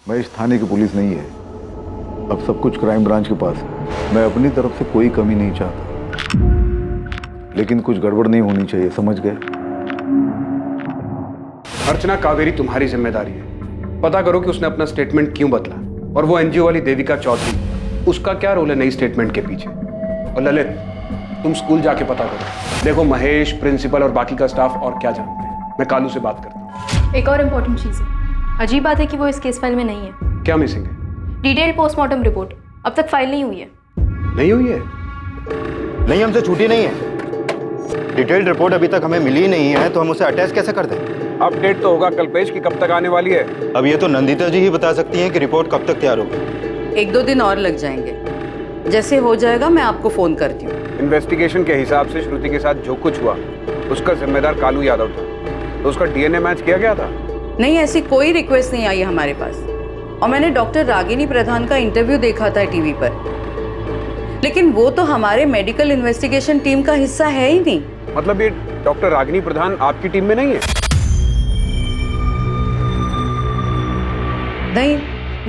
महेश थाने की पुलिस नहीं है, अब सब कुछ क्राइम ब्रांच के पास है। मैं अपनी तरफ से कोई कमी नहीं चाहता, लेकिन कुछ गड़बड़ नहीं होनी चाहिए, समझ गए? अर्चना, कावेरी तुम्हारी जिम्मेदारी है। पता करो कि उसने अपना स्टेटमेंट क्यों बदला, और वो एनजीओ वाली देविका चौधरी, उसका क्या रोल है नई स्टेटमेंट के पीछे। और ललित, तुम स्कूल जाके पता करो, देखो महेश, प्रिंसिपल और बाकी का स्टाफ और क्या जानते हैं। मैं कालू से बात करता हूँ। एक और इम्पोर्टेंट चीज़ है, अजीब बात है कि वो इस केस फाइल में नहीं है। क्या मिसिंग है? डिटेल पोस्टमार्टम रिपोर्ट अब तक फाइल नहीं हुई है। नहीं हुई है? नहीं, हमसे छूटी नहीं है। डिटेल्ड रिपोर्ट अभी तक हमें मिली नहीं है, तो हम उसे अटैच कैसे कर दें? अपडेट तो होगा कल्पेश की कब तक आने वाली है। अब ये तो नंदिता जी ही बता सकती हैं कि रिपोर्ट कब तक तैयार होगी। 1-2 दिन और लग जाएंगे, जैसे हो जाएगा मैं आपको फोन करती हूँ। इन्वेस्टिगेशन के हिसाब से श्रुति के साथ जो कुछ हुआ उसका जिम्मेदार कालू यादव था, तो उसका डीएनए मैच किया गया था। नहीं, ऐसी कोई रिक्वेस्ट नहीं आई हमारे पास, और मैंने डॉक्टर रागिनी प्रधान का इंटरव्यू देखा था टीवी पर, लेकिन वो तो हमारे मेडिकल इन्वेस्टिगेशन टीम का हिस्सा है ही नहीं। मतलब ये डॉक्टर रागिनी प्रधान आपकी टीम में नहीं है? नहीं,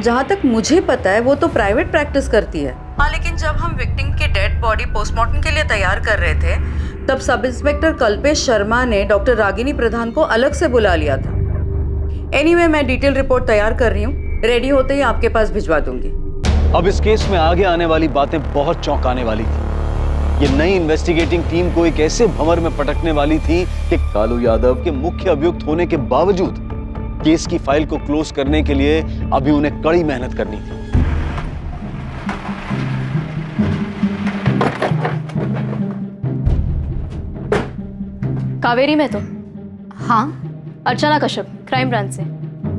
जहाँ तक मुझे पता है वो तो प्राइवेट प्रैक्टिस करती है। हाँ, लेकिन जब हम विक्टिम की डेड बॉडी पोस्टमार्टम के लिए तैयार कर रहे थे, तब सब इंस्पेक्टर कल्पेश शर्मा ने डॉक्टर रागिनी प्रधान को अलग से बुला लिया था। एनीवे, मैं डिटेल रिपोर्ट तैयार कर रही हूँ, रेडी होते ही आपके पास भिजवा दूंगी। अब इस केस में आगे आने वाली बातें बहुत चौंकाने वाली थी। ये नई इन्वेस्टिगेटिंग टीम को एक ऐसे भंवर में पटकने वाली थी कि कालू यादव के मुख्य अभियुक्त होने के बावजूद केस की फाइल को क्लोज करने के लिए अभी उन्हें कड़ी मेहनत करनी थी। कावेरी में तो हाँ, अर्चना कश्यप, क्राइम ब्रांच से।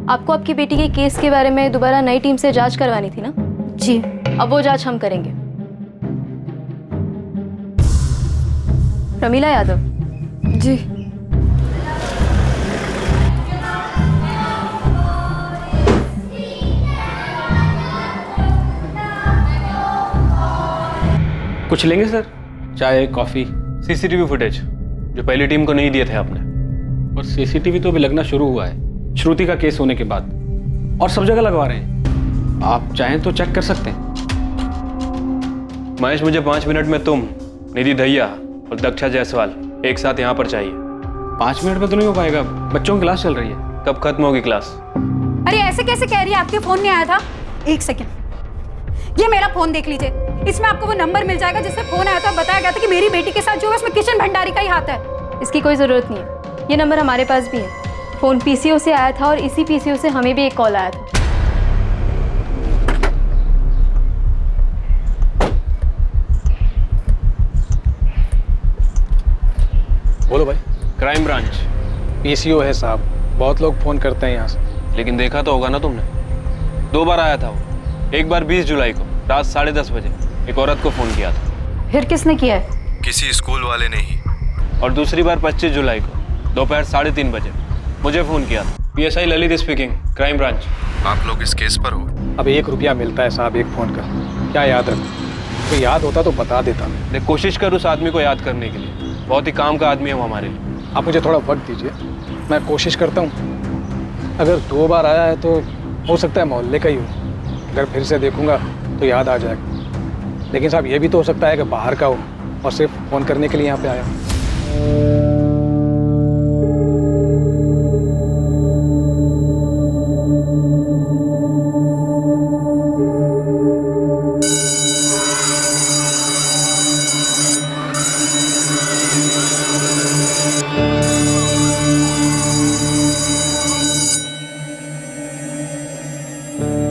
आपको आपकी बेटी के केस के बारे में दोबारा नई टीम से जांच करवानी थी ना? जी। अब वो जांच हम करेंगे। रमीला यादव। जी। कुछ लेंगे सर? चाय, कॉफी? सीसीटीवी फुटेज जो पहली टीम को नहीं दिए थे आपने। और सीसीटीवी तो अभी लगना शुरू हुआ है श्रुति का केस होने के बाद, और सब जगह लगवा रहे हैं। आप चाहें तो चेक कर सकते हैं। महेश, मुझे 5 मिनट में तुम, निधि दहिया और दक्षा जायसवाल एक साथ यहाँ पर चाहिए। 5 मिनट में तो नहीं हो पाएगा, बच्चों की क्लास चल रही है। कब खत्म होगी क्लास? अरे ऐसे कैसे कह रही है? आपके फोन नहीं आया था? एक सेकंड, ये मेरा फोन देख लीजिए, इसमें आपको वो नंबर मिल जाएगा जिससे फोन आया था। बताया गया था कि मेरी बेटी के साथ जो है उसमें किशन भंडारी का ही हाथ है। इसकी कोई ज़रूरत नहीं है, ये नंबर हमारे पास भी है। फ़ोन पीसीओ से आया था और इसी पीसीओ से हमें भी एक कॉल आया था। बोलो भाई। Crime branch. पीसीओ है साहब, बहुत लोग फोन करते हैं यहाँ से। लेकिन देखा तो होगा ना तुमने, 2 बार आया था वो। एक बार 20 जुलाई को रात 10:30 बजे एक औरत को फोन किया था। फिर किसने किया है? किसी स्कूल वाले ने ही। और दूसरी बार 25 जुलाई को दोपहर 3:30 बजे मुझे फोन किया था। PSI Lalit speaking, crime branch. आप लोग इस केस पर हो? अब 1 रुपया मिलता है साहब एक फोन का, क्या याद रखो? तो याद होता तो बता देता मैं। देख, कोशिश कर उस आदमी को याद करने के लिए, बहुत ही काम का आदमी है वो हमारे लिए। आप मुझे थोड़ा वक्त दीजिए, मैं कोशिश करता हूँ। अगर 2 बार आया है तो हो सकता है मोहल्ले का ही हो, अगर फिर से देखूंगा तो याद आ जाएगा। लेकिन साहब ये भी तो हो सकता है कि बाहर का हो और सिर्फ फ़ोन करने के लिए यहाँ पे आया।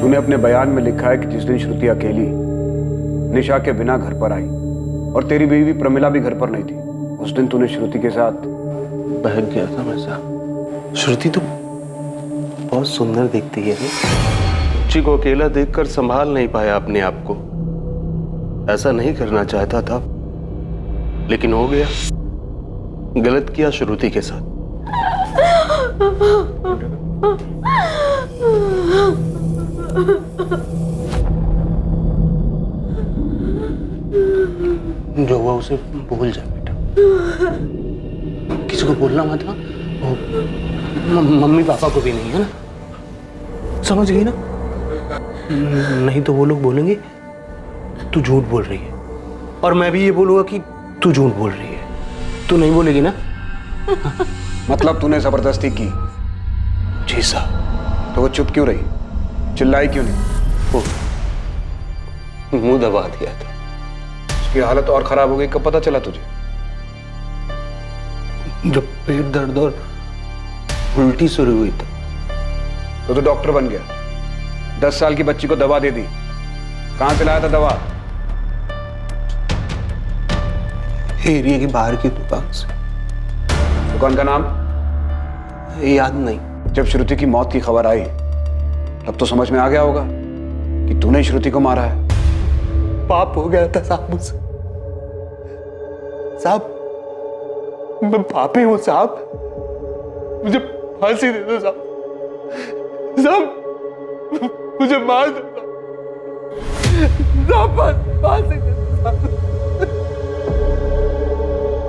तूने अपने बयान में लिखा है कि जिस दिन श्रुति अकेली निशा के बिना घर पर आई और तेरी बीवी प्रमिला भी घर पर नहीं थी, उस दिन तूने श्रुति के साथ बहक गया था मैं साहब। श्रुति तो बहुत सुंदर दिखती है। बच्ची को अकेला देखकर संभाल नहीं पाया अपने आप को। ऐसा नहीं करना चाहता था, लेकिन हो गया। गलत किया श्रुति के साथ। जो हुआ उसे भूल जा बेटा, किसी को बोलना मत। मम्मी पापा को भी नहीं, है ना? समझ गई ना? नहीं तो वो लोग बोलेंगे तू झूठ बोल रही है, और मैं भी ये बोलूंगा कि तू झूठ बोल रही है। तू नहीं बोलेगी ना? मतलब तूने जबरदस्ती की? जी साहब। तो वो चुप क्यों रही, चिल्लाई क्यों नहीं? वो मुंह दबा दिया था। उसकी हालत और खराब हो गई, कब पता चला तुझे? जब पेट दर्द और उल्टी शुरू हुई तो डॉक्टर बन गया, 10 साल की बच्ची को दवा दे दी। कहां से लाया था दवा? एरिया की बाहर की दुकान से। दुकान का नाम याद नहीं। जब श्रुति की मौत की खबर आई तब तो समझ में आ गया होगा कि तूने श्रुति को मारा है। पाप हो गया था साहब मुझसे। साहब मैं पापी हूं साहब, मुझे फांसी दे दो साहब। साहब मुझे मार दो साहब, फांसी दे दो साहब।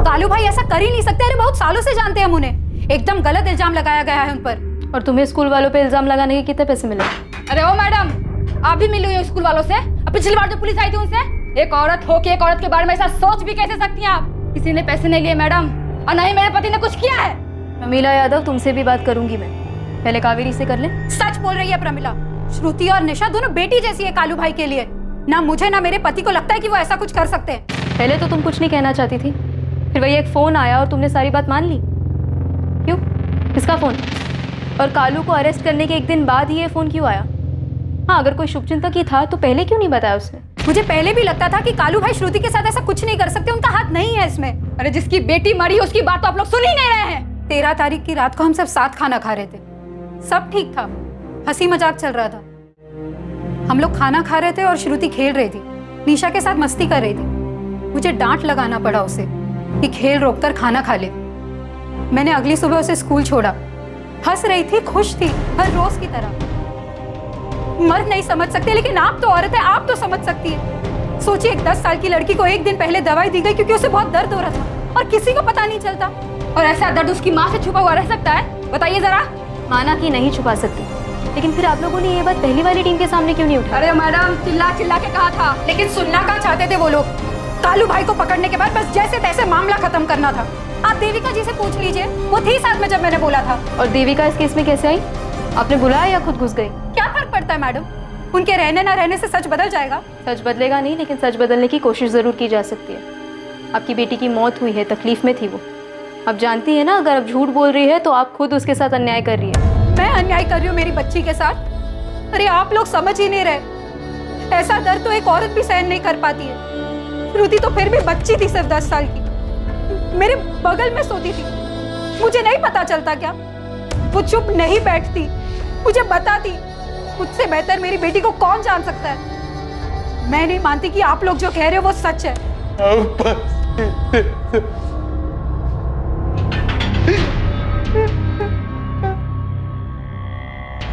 कालू भाई ऐसा कर ही नहीं सकते। अरे बहुत सालों से जानते हैं हम उन्हें। एकदम गलत इल्जाम लगाया गया है उन पर। और तुम्हें स्कूल वालों पे इल्जाम लगाने के कितने पैसे मिले? अरे ओ मैडम, आप भी मिली हुई हो स्कूल वालों से? अब पिछली बार जो पुलिस आई थी उनसे? एक औरत हो के एक औरत के बारे में ऐसा सोच भी कैसे सकती हैं आप? किसी ने पैसे नहीं लिए मैडम, और न ही मेरे पति ने कुछ किया है। प्रमिला यादव, तुमसे भी बात करूंगी मैं, पहले कावेरी से कर ले। सच बोल रही है प्रमिला। श्रुति और निशा दोनों बेटी जैसी है कालू भाई के लिए। ना मुझे ना मेरे पति को लगता है कि वो ऐसा कुछ कर सकते हैं। पहले तो तुम कुछ नहीं कहना चाहती थी, फिर वही एक फोन आया और तुमने सारी बात मान ली। क्यों? किसका फोन? और कालू को अरेस्ट करने के एक दिन बाद ही ये फोन क्यों आया? हाँ, अगर कोई शुभचिंतक ही था तो पहले क्यों नहीं बताया उसने? मुझे पहले भी लगता था कि कालू भाई श्रुति के साथ ऐसा कुछ नहीं कर सकते, उनका हाथ नहीं है इसमें। अरे जिसकी बेटी मरी उसकी बात तो आप लोग सुन ही नहीं रहे हैं। 13 तारीख की रात को हम सब साथ खाना खा रहे थे, सब ठीक था, हंसी मजाक चल रहा था। हम लोग खाना खा रहे थे और श्रुति खेल रही थी, निशा के साथ मस्ती कर रही थी। मुझे डांट लगाना पड़ा उसे कि खेल रोककर खाना खा ले। मैंने अगली सुबह उसे स्कूल छोड़ा। हंस रही थी, खुश थी, हर रोज की तरह। मर्द नहीं समझ सकते, लेकिन आप तो औरत है, आप तो समझ सकती है। सोचिए, एक 10 साल की लड़की को एक दिन पहले दवाई दी गई क्योंकि उसे बहुत दर्द हो रहा था और किसी को पता नहीं चलता। और ऐसा दर्द उसकी माँ से छुपा हुआ रह सकता है? बताइए जरा। माना कि नहीं छुपा सकती, लेकिन फिर आप लोगों ने ये बात पहली वाली टीम के सामने क्यों नहीं उठाई? अरे मैडम, चिल्ला चिल्ला के कहा था, लेकिन सुनना क्या चाहते थे वो लोग? कालू भाई को पकड़ने के बाद बस जैसे तैसे मामला खत्म करना था। आप देविका जी से पूछ लीजिए, वो थी साथ में जब मैंने बोला था। और देविका इस केस में कैसे आई? आपने बुलाया या खुद घुस गई? क्या फर्क पड़ता है मैडम, उनके रहने ना रहने से सच बदल जाएगा? सच बदलेगा नहीं, लेकिन सच बदलने की कोशिश जरूर की जा सकती है। आपकी बेटी की मौत हुई है, तकलीफ में थी वो। आप जानती है ना, अगर आप झूठ बोल रही है तो आप खुद उसके साथ अन्याय कर रही है। मैं अन्याय कर रही हूँ मेरी बच्ची के साथ? अरे आप लोग समझ ही नहीं रहे। ऐसा दर्द तो एक औरत भी सहन नहीं कर पाती है। श्रुति तो फिर भी बच्ची थी, सिर्फ 10 साल की, मेरे बगल में सोती थी। मुझे नहीं पता चलता क्या? वो चुप नहीं बैठती, मुझे बताती। मुझसे बेहतर मेरी बेटी को कौन जान सकता है? मैं नहीं मानती कि आप लोग जो कह रहे हो वो सच है।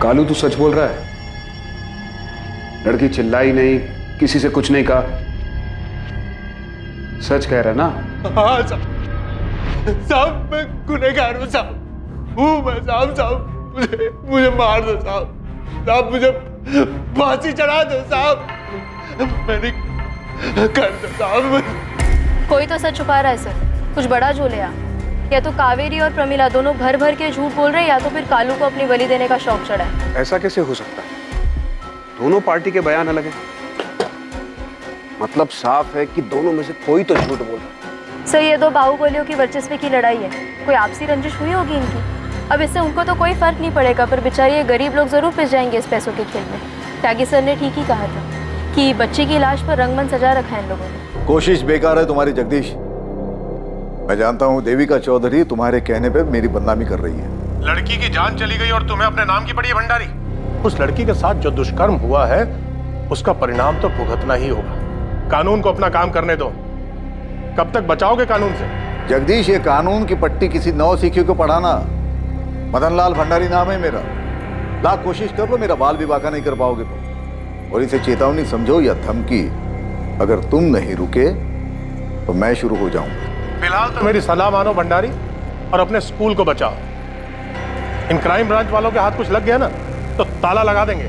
कालू तू सच बोल रहा है? लड़की चिल्लाई नहीं, किसी से कुछ नहीं कहा, सच कह रहा ना? हाँ साहब, मैं गुनहगार हूँ साहब, हूँ मैं साहब, मुझे मार दो साहब, मुझे फांसी चढ़ा दो साहब, मैंने कर दो साहब। कोई तो सच छुपा रहा है सर, कुछ बड़ा झोले। या तो कावेरी और प्रमिला दोनों भर भर के झूठ बोल रहे हैं, या तो फिर कालू को अपनी बलि देने का शौक चढ़ा है। ऐसा कैसे हो सकता है? दोनों पार्टी के बयान अलग हैं। मतलब साफ है कि दोनों में से कोई तो झूठ बोल रहा है। सर, ये दो बाहुबलियों की वर्चस्व की लड़ाई है, कोई आपसी रंजिश हुई होगी इनकी। अब इससे उनको तो कोई फर्क नहीं पड़ेगा, पर बेचारे ये गरीब लोग जरूर पिस जाएंगे इस पैसों के खेल में। त्यागी सर ने ठीक ही कहा था कि बच्चे की लाश पर रंगमंच सजा रखा है इन लोगों ने। कोशिश बेकार है तुम्हारी जगदीश। मैं जानता हूँ देविका चौधरी तुम्हारे कहने पे मेरी बदनामी कर रही है। लड़की की जान चली गई और तुम्हें अपने नाम की पड़ी है भंडारी। उस लड़की के साथ जो दुष्कर्म हुआ है उसका परिणाम तो भुगतना ही होगा। कानून को अपना काम करने दो। कब तक बचाओगे कानून से? जगदीश, ये कानून की पट्टी किसी नौसिखिए को पढ़ाना। मदनलाल भंडारी नाम है मेरा। लाख कोशिश कर लो, मेरा बाल विवाह का नहीं कर पाओगे तो। और इसे चेतावनी समझो या धमकी, अगर तुम नहीं रुके तो मैं शुरू हो जाऊंगा। फिलहाल तो मेरी सलाह मानो भंडारी, और अपने स्कूल को बचाओ। इन क्राइम ब्रांच वालों के हाथ कुछ लग गया ना तो ताला लगा देंगे।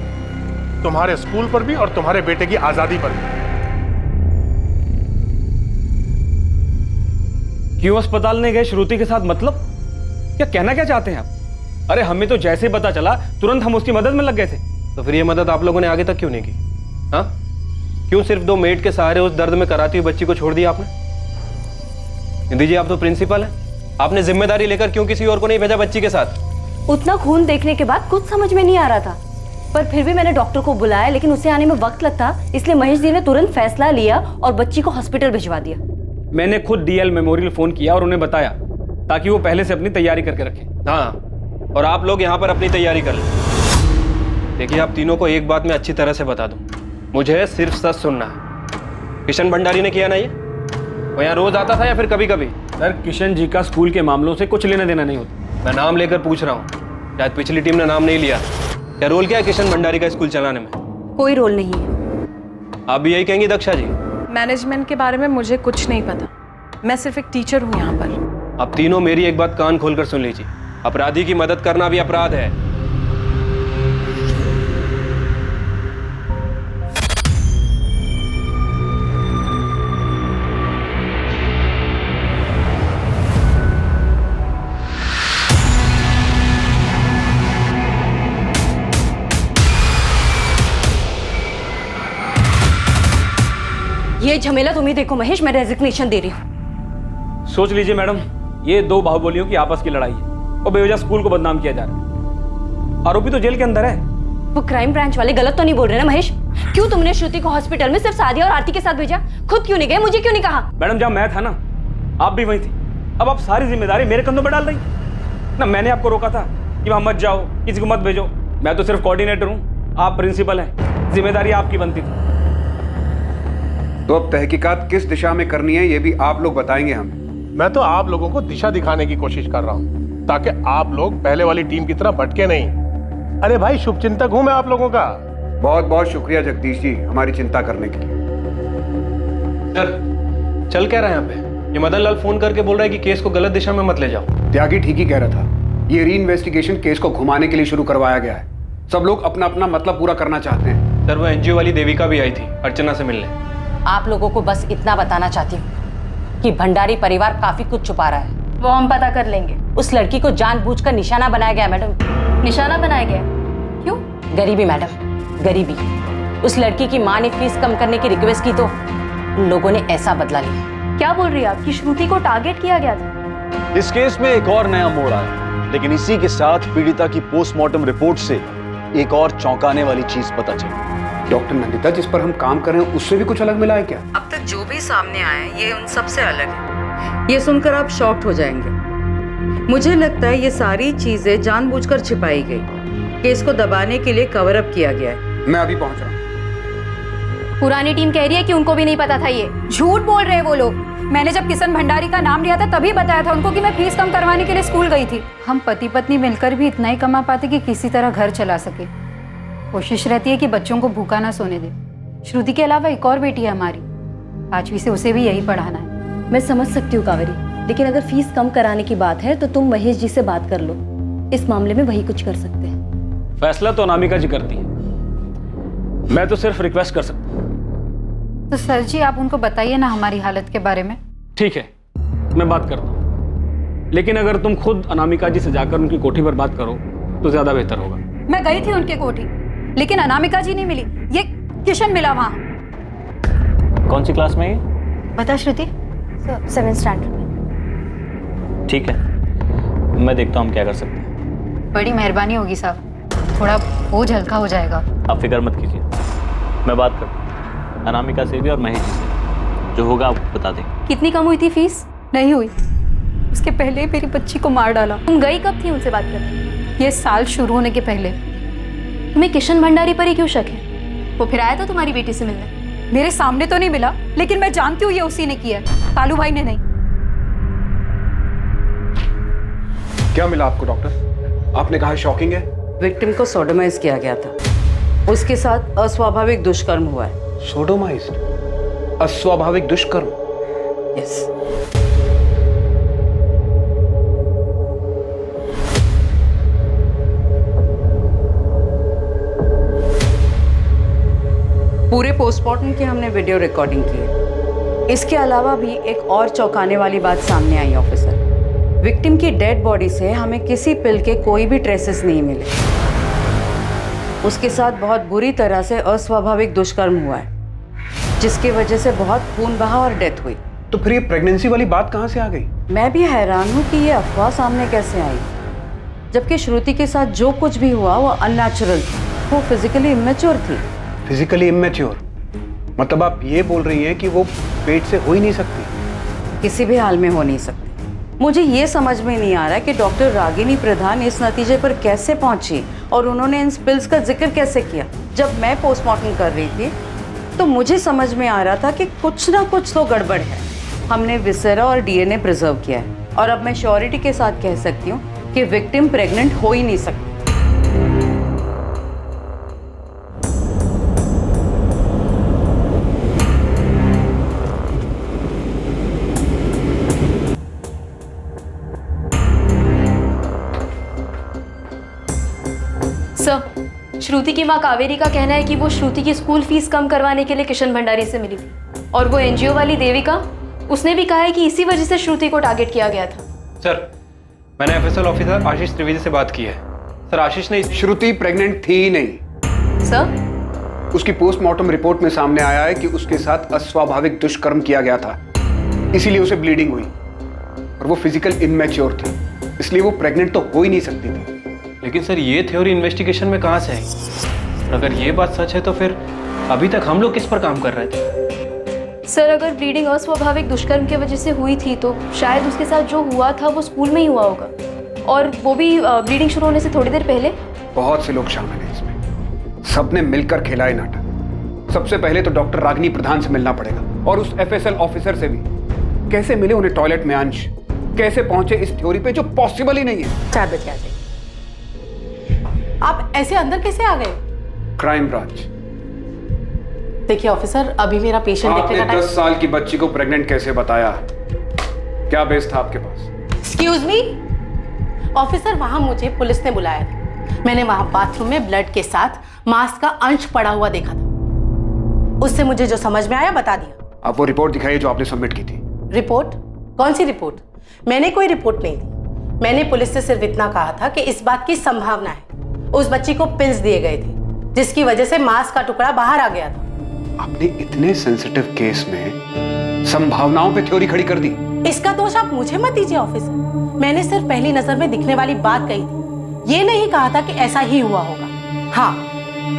तुम्हारे स्कूल पर भी और तुम्हारे बेटे की आजादी पर भी। क्यों अस्पताल नहीं गए श्रुति के साथ? मतलब क्या कहना क्या चाहते हैं आप? अरे हमें तो जैसे ही पता चला तुरंत हम उसकी मदद में लग गए थे। तो फिर ये मदद आप लोगों ने आगे तक क्यों नहीं की? हाँ, क्यों सिर्फ 2 मेड के सहारे उस दर्द में कराती हुई बच्ची को छोड़ दिया आपने? निधि जी, आप तो प्रिंसिपल हैं, आपने जिम्मेदारी लेकर क्यों किसी और को नहीं भेजा बच्ची के साथ? उतना खून देखने के बाद कुछ समझ में नहीं आ रहा था, पर फिर भी मैंने डॉक्टर को बुलाया, लेकिन उसे आने में वक्त लगता, इसलिए महेश जी ने तुरंत फैसला लिया और बच्ची को हॉस्पिटल भिजवा दिया। मैंने खुद डीएल मेमोरियल फोन किया और उन्हें बताया ताकि वो पहले से अपनी तैयारी करके रखें। हाँ, और आप लोग यहाँ पर अपनी तैयारी कर लें। देखिए, आप तीनों को एक बात मैं अच्छी तरह से बता दूं, मुझे सिर्फ सच सुनना है। किशन भंडारी ने किया ना ये? वो यहाँ रोज आता था या फिर कभी कभी? सर, किशन जी का स्कूल के मामलों से कुछ लेना देना नहीं होता। मैं नाम लेकर पूछ रहा हूँ, शायद पिछली टीम ने नाम नहीं लिया। क्या रोल क्या है किशन भंडारी का स्कूल चलाने में? कोई रोल नहीं है। आप भी यही कहेंगी दक्षा जी? मैनेजमेंट के बारे में मुझे कुछ नहीं पता, मैं सिर्फ एक टीचर हूँ यहाँ पर। आप तीनों मेरी एक बात कान खोलकर सुन लीजिए, अपराधी की मदद करना भी अपराध है। ये झमेला तुम ही देखो महेश, मैं रेजिग्नेशन दे रही हूँ। सोच लीजिए मैडम, ये 2 बाहुबलियों की आपस की लड़ाई है और बेवजह स्कूल को बदनाम किया जा रहा है। आरोपी तो जेल के अंदर है। वो क्राइम ब्रांच वाले गलत तो नहीं बोल रहे ना महेश? क्यों तुमने श्रुति को हॉस्पिटल में सिर्फ सादिया और आरती के साथ भेजा? खुद क्यों नहीं गए? मुझे क्यों नहीं कहा? मैडम, जब मैं था ना, आप भी वही थी। अब आप सारी जिम्मेदारी मेरे कंधों पर डाल रही ना। मैंने आपको रोका था कि वहां मत जाओ, किसी को मत भेजो। मैं तो सिर्फ कोऑर्डिनेटर हूँ, आप प्रिंसिपल हैं, जिम्मेदारी आपकी बनती थी। तो अब तहकीकात किस दिशा में करनी है ये भी आप लोग बताएंगे हमें। मैं तो आप लोगों को दिशा दिखाने की कोशिश कर रहा हूं ताकि आप लोग पहले वाली टीम की तरह भटके नहीं। अरे भाई, शुभचिंतक हूं मैं आप लोगों का। बहुत बहुत शुक्रिया जगदीश जी, हमारी चिंता करने के लिए। सर, चल क्या रहा है यहाँ पे? ये मदन लाल फोन करके बोल रहा है कि केस को गलत दिशा में मत ले जाओ। त्यागी ठीक ही कह रहा था, ये री इन्वेस्टिगेशन केस को घुमाने के लिए शुरू करवाया गया है। सब लोग अपना अपना मतलब पूरा करना चाहते हैं। सर, वो एनजीओ वाली देविका भी आई थी अर्चना से मिलने। आप लोगों को बस इतना बताना चाहती हूँ कि भंडारी परिवार काफी कुछ छुपा रहा है। वो हम पता कर लेंगे। उस लड़की को जानबूझकर निशाना बनाया गया मैडम। निशाना बनाया गया? क्यों? गरीबी मैडम, गरीबी। उस लड़की की माँ ने फीस कम करने की रिक्वेस्ट की तो उन लोगों ने ऐसा बदला लिया। क्या बोल रही है आप कि श्रुति को टारगेट किया गया था? इस केस में एक और नया मोड़ आया, लेकिन इसी के साथ पीड़िता की पोस्टमार्टम रिपोर्ट से एक और चौंकाने वाली चीज पता चली। डॉक्टर नंदिता, जिस पर हम काम कर रहे हैं उससे भी कुछ अलग मिला है क्या? अब तक जो भी सामने आया है ये उन सबसे अलग है। ये सुनकर आप शॉक्ड हो जाएंगे। मुझे लगता है ये सारी चीजें जानबूझकर छिपाई गई, केस को दबाने के लिए कवर अप किया गया है। मैं अभी पहुंच रहा हूं। पुरानी टीम कह रही है कि उनको भी नहीं पता था ये। झूठ बोल रहे हैं वो लोग। मैंने जब किशन भंडारी का नाम लिया था तभी बताया था उनको कि मैं फीस कम करवाने के लिए स्कूल गई थी। हम पति पत्नी मिलकर भी इतना ही कमा पाते कि किसी तरह घर चला सके। कोशिश रहती है कि बच्चों को भूखा ना सोने दे। श्रुति के अलावा एक और बेटी है हमारी, 5वीं से, उसे भी यही पढ़ाना है। मैं समझ सकती हूँ कावेरी, लेकिन अगर फीस कम कराने की बात है तो तुम महेश जी से बात कर लो। इस मामले में वही कुछ कर सकते हैं। फैसला तो अनामिका जी करती है, मैं तो सिर्फ रिक्वेस्ट कर सकता हूँ। तो सर जी, आप उनको बताइए ना हमारी हालत के बारे में। ठीक है, मैं बात करता हूँ, लेकिन अगर तुम खुद अनामिका जी से जाकर उनकी कोठी पर बात करो तो ज्यादा बेहतर होगा। मैं गई थी उनके कोठी, लेकिन अनामिका जी नहीं मिली, ये किशन मिला वहाँ। कौन सी क्लास में है? बता श्रुति। 7th स्टैंडर्ड में। ठीक है, मैं देखता हूँ हम क्या कर सकते हैं। बड़ी मेहरबानी होगी साहब, थोड़ा बोझ हल्का हो जाएगा। आप फिक्र मत कीजिए, मैं बात करता हूँ अनामिका से भी और महेश जी से, जो होगा आपको बता देंगे। कितनी कम हुई थी फीस? नहीं हुई, उसके पहले मेरी बच्ची को मार डाला। तुम गई कब थी उनसे बात करने? ये साल शुरू होने के पहले। तुम्हें किशन भंडारी पर ही क्यों शक है? वो फिर आया था तुम्हारी बेटी से मिलने? मेरे सामने तो नहीं मिला, लेकिन मैं जानती हूँ ये उसी ने किया है, कालू भाई ने नहीं। क्या मिला आपको डॉक्टर? आपने कहा शॉकिंग है। विक्टिम को सोडोमाइज किया गया था, उसके साथ अस्वाभाविक दुष्कर्म हुआ है। सोडोमाइज्ड? अस्वाभाविक दुष्कर्म? यस। पूरे पोस्टमार्टम की हमने वीडियो रिकॉर्डिंग की है। इसके अलावा भी एक और चौंकाने वाली बात सामने आई ऑफिसर। विक्टिम की डेड बॉडी से हमें किसी पिल के कोई भी ट्रेसेस नहीं मिले। उसके साथ बहुत बुरी तरह से अस्वाभाविक दुष्कर्म हुआ है, जिसकी वजह से बहुत खून बहा और डेथ हुई। तो फिर ये प्रेगनेंसी वाली बात कहाँ से आ गई? मैं भी हैरान हूँ कि ये अफवाह सामने कैसे आई, जबकि श्रुति के साथ जो कुछ भी हुआ वो अननेचुरल थी। वो फिजिकली इमेच्योर थी। फिजिकली इमेच्योर मतलब आप ये बोल रही हैं कि वो पेट से हो ही नहीं सकती? किसी भी हाल में हो नहीं सकती। मुझे ये समझ में नहीं आ रहा कि डॉक्टर रागिनी प्रधान इस नतीजे पर कैसे पहुंची और उन्होंने इन स्पिल्स का जिक्र कैसे किया। जब मैं पोस्टमार्टम कर रही थी तो मुझे समझ में आ रहा था कि कुछ ना कुछ तो गड़बड़ है। हमने विसेरा और डीएनए प्रिजर्व किया है और अब मैं श्योरिटी के साथ कह सकती हूँ कि विक्टिम प्रेग्नेंट हो ही नहीं सकती। सर, श्रुति की मां कावेरी का कहना है कि वो श्रुति की स्कूल फीस कम करवाने के लिए किशन भंडारी से मिली थी, और वो एनजीओ वाली देविका, उसने भी कहा है कि इसी वजह से श्रुति को टारगेट किया गया था। सर, मैंने एफएसएल ऑफिसर आशीष त्रिवेदी से बात की है। सर, आशीष ने श्रुति प्रेग्नेंट थी ही नहीं। सर, उसकी पोस्टमार्टम रिपोर्ट में सामने आया है कि उसके साथ अस्वाभाविक दुष्कर्म किया गया था, इसीलिए उसे ब्लीडिंग हुई, और वो फिजिकल इमेच्योर थी, इसलिए वो प्रेग्नेंट तो हो ही नहीं सकती थी। लेकिन सर, ये थ्योरी इन्वेस्टिगेशन में कहाँ से आई? अगर ये बात सच है तो फिर अभी तक हम लोग किस पर काम कर रहे थे? सर, अगर ब्लीडिंग अस्वाभाविक दुष्कर्म की वजह से हुई थी तो शायद उसके साथ जो हुआ था वो स्कूल में ही हुआ होगा, और वो भी ब्लीडिंग शुरू होने से थोड़ी देर पहले। बहुत से लोग शामिल हैं इसमें, सबने मिलकर खेला है नाटक। सबसे पहले तो डॉक्टर रागिनी प्रधान से मिलना पड़ेगा, और उस एफएसएल ऑफिसर से भी। कैसे मिले उन्हें टॉयलेट में अंश? कैसे पहुंचे इस थ्योरी पे जो पॉसिबल ही नहीं है? 4 बजे आ जाइए। आप ऐसे अंदर कैसे आ गए? Crime branch. देखिए ऑफिसर, अभी मेरा पेशेंट देखने का आपने टाइम। 10 साल की बच्ची को प्रेग्नेंट कैसे बताया? क्या बेस था आपके पास? एक्सक्यूज मी ऑफिसर, वहां मुझे पुलिस ने बुलाया था। मैंने वहां बाथरूम में ब्लड के साथ मांस का अंश पड़ा हुआ देखा था। उससे मुझे जो समझ में आया बता दिया। आप वो रिपोर्ट दिखाइए जो आपने सबमिट की थी। रिपोर्ट? कौन सी रिपोर्ट? मैंने कोई रिपोर्ट नहीं दी। मैंने पुलिस से सिर्फ इतना कहा था कि इस बात की संभावना है उस बच्ची को पिल्स दिए गए थे, जिसकी वजह से मांस का टुकड़ा बाहर आ गया था। आपने इतने सेंसिटिव केस में संभावनाओं पे थ्योरी खड़ी कर दी। इसका दोष आप मुझे मत दीजिए ऑफिसर। मैंने सिर्फ पहली नजर में दिखने वाली बात कही थी, ये नहीं कहा था कि ऐसा ही हुआ होगा। हाँ,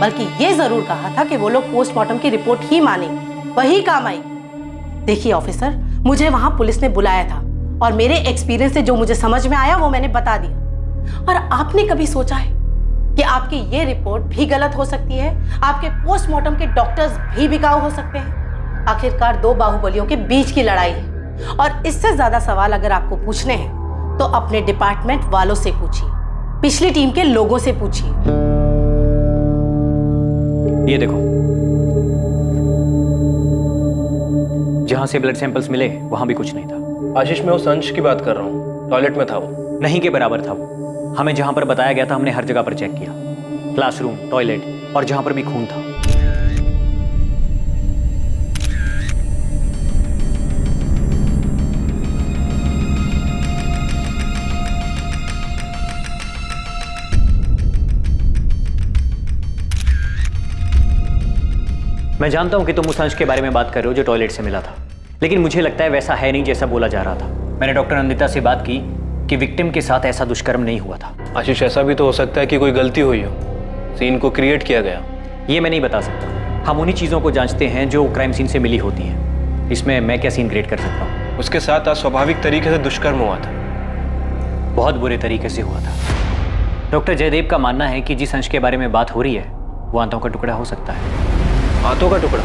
बल्कि ये जरूर कहा था कि वो लोग पोस्टमार्टम की रिपोर्ट ही मानेंगे, वही काम आएगी। देखिए ऑफिसर, मुझे वहां पुलिस ने बुलाया था और मेरे एक्सपीरियंस से जो मुझे समझ में आया वो मैंने बता दिया। और आपने कभी सोचा है कि आपकी ये रिपोर्ट भी गलत हो सकती है? आपके पोस्टमार्टम के डॉक्टर्स भी बिकाऊ हो सकते हैं। आखिरकार 2 बाहुबलियों के बीच की लड़ाई है, और इससे ज्यादा सवाल अगर आपको पूछने हैं तो अपने डिपार्टमेंट वालों से पूछिए, पिछली टीम के लोगों से पूछिए। ये देखो, जहां से ब्लड सैंपल्स मिले वहां भी कुछ नहीं था। आशीष, मैं उस अंश की बात कर रहा हूँ। टॉयलेट में था वो। नहीं के बराबर था वो। हमें जहां पर बताया गया था हमने हर जगह पर चेक किया, क्लासरूम, टॉयलेट और जहां पर भी खून था। मैं जानता हूं कि तुम उस अंश के बारे में बात कर रहे हो जो टॉयलेट से मिला था, लेकिन मुझे लगता है वैसा है नहीं जैसा बोला जा रहा था। मैंने डॉक्टर नंदिता से बात की कि विक्टिम के साथ ऐसा दुष्कर्म नहीं हुआ था। आशीष, ऐसा भी तो हो सकता है कि कोई गलती हुई हो, सीन को क्रिएट किया गया। ये मैं नहीं बता सकता। हम उन्हीं चीज़ों को जांचते हैं जो क्राइम सीन से मिली होती हैं। इसमें मैं क्या सीन क्रिएट कर सकता हूँ? उसके साथ अस्वाभाविक तरीके से दुष्कर्म हुआ था। बहुत बुरे तरीके से हुआ था। डॉक्टर जयदेव का मानना है कि जिस अंश के बारे में बात हो रही है वो आंतों का टुकड़ा हो सकता है। आंतों का टुकड़ा?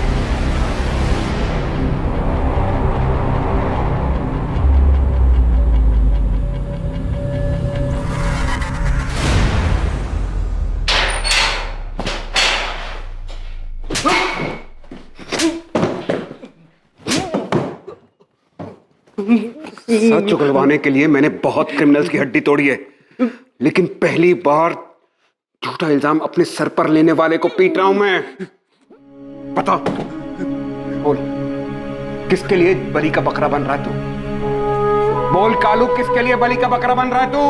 सच उगलवाने के लिए मैंने बहुत क्रिमिनल्स की हड्डी तोड़ी है, लेकिन पहली बार झूठा इल्जाम अपने सर पर लेने वाले को पीट रहा हूं मैं। बता, बोल, किसके लिए बलि का बकरा बन रहा है तू? बोल कालू, किसके लिए बलि का बकरा बन रहा है तू?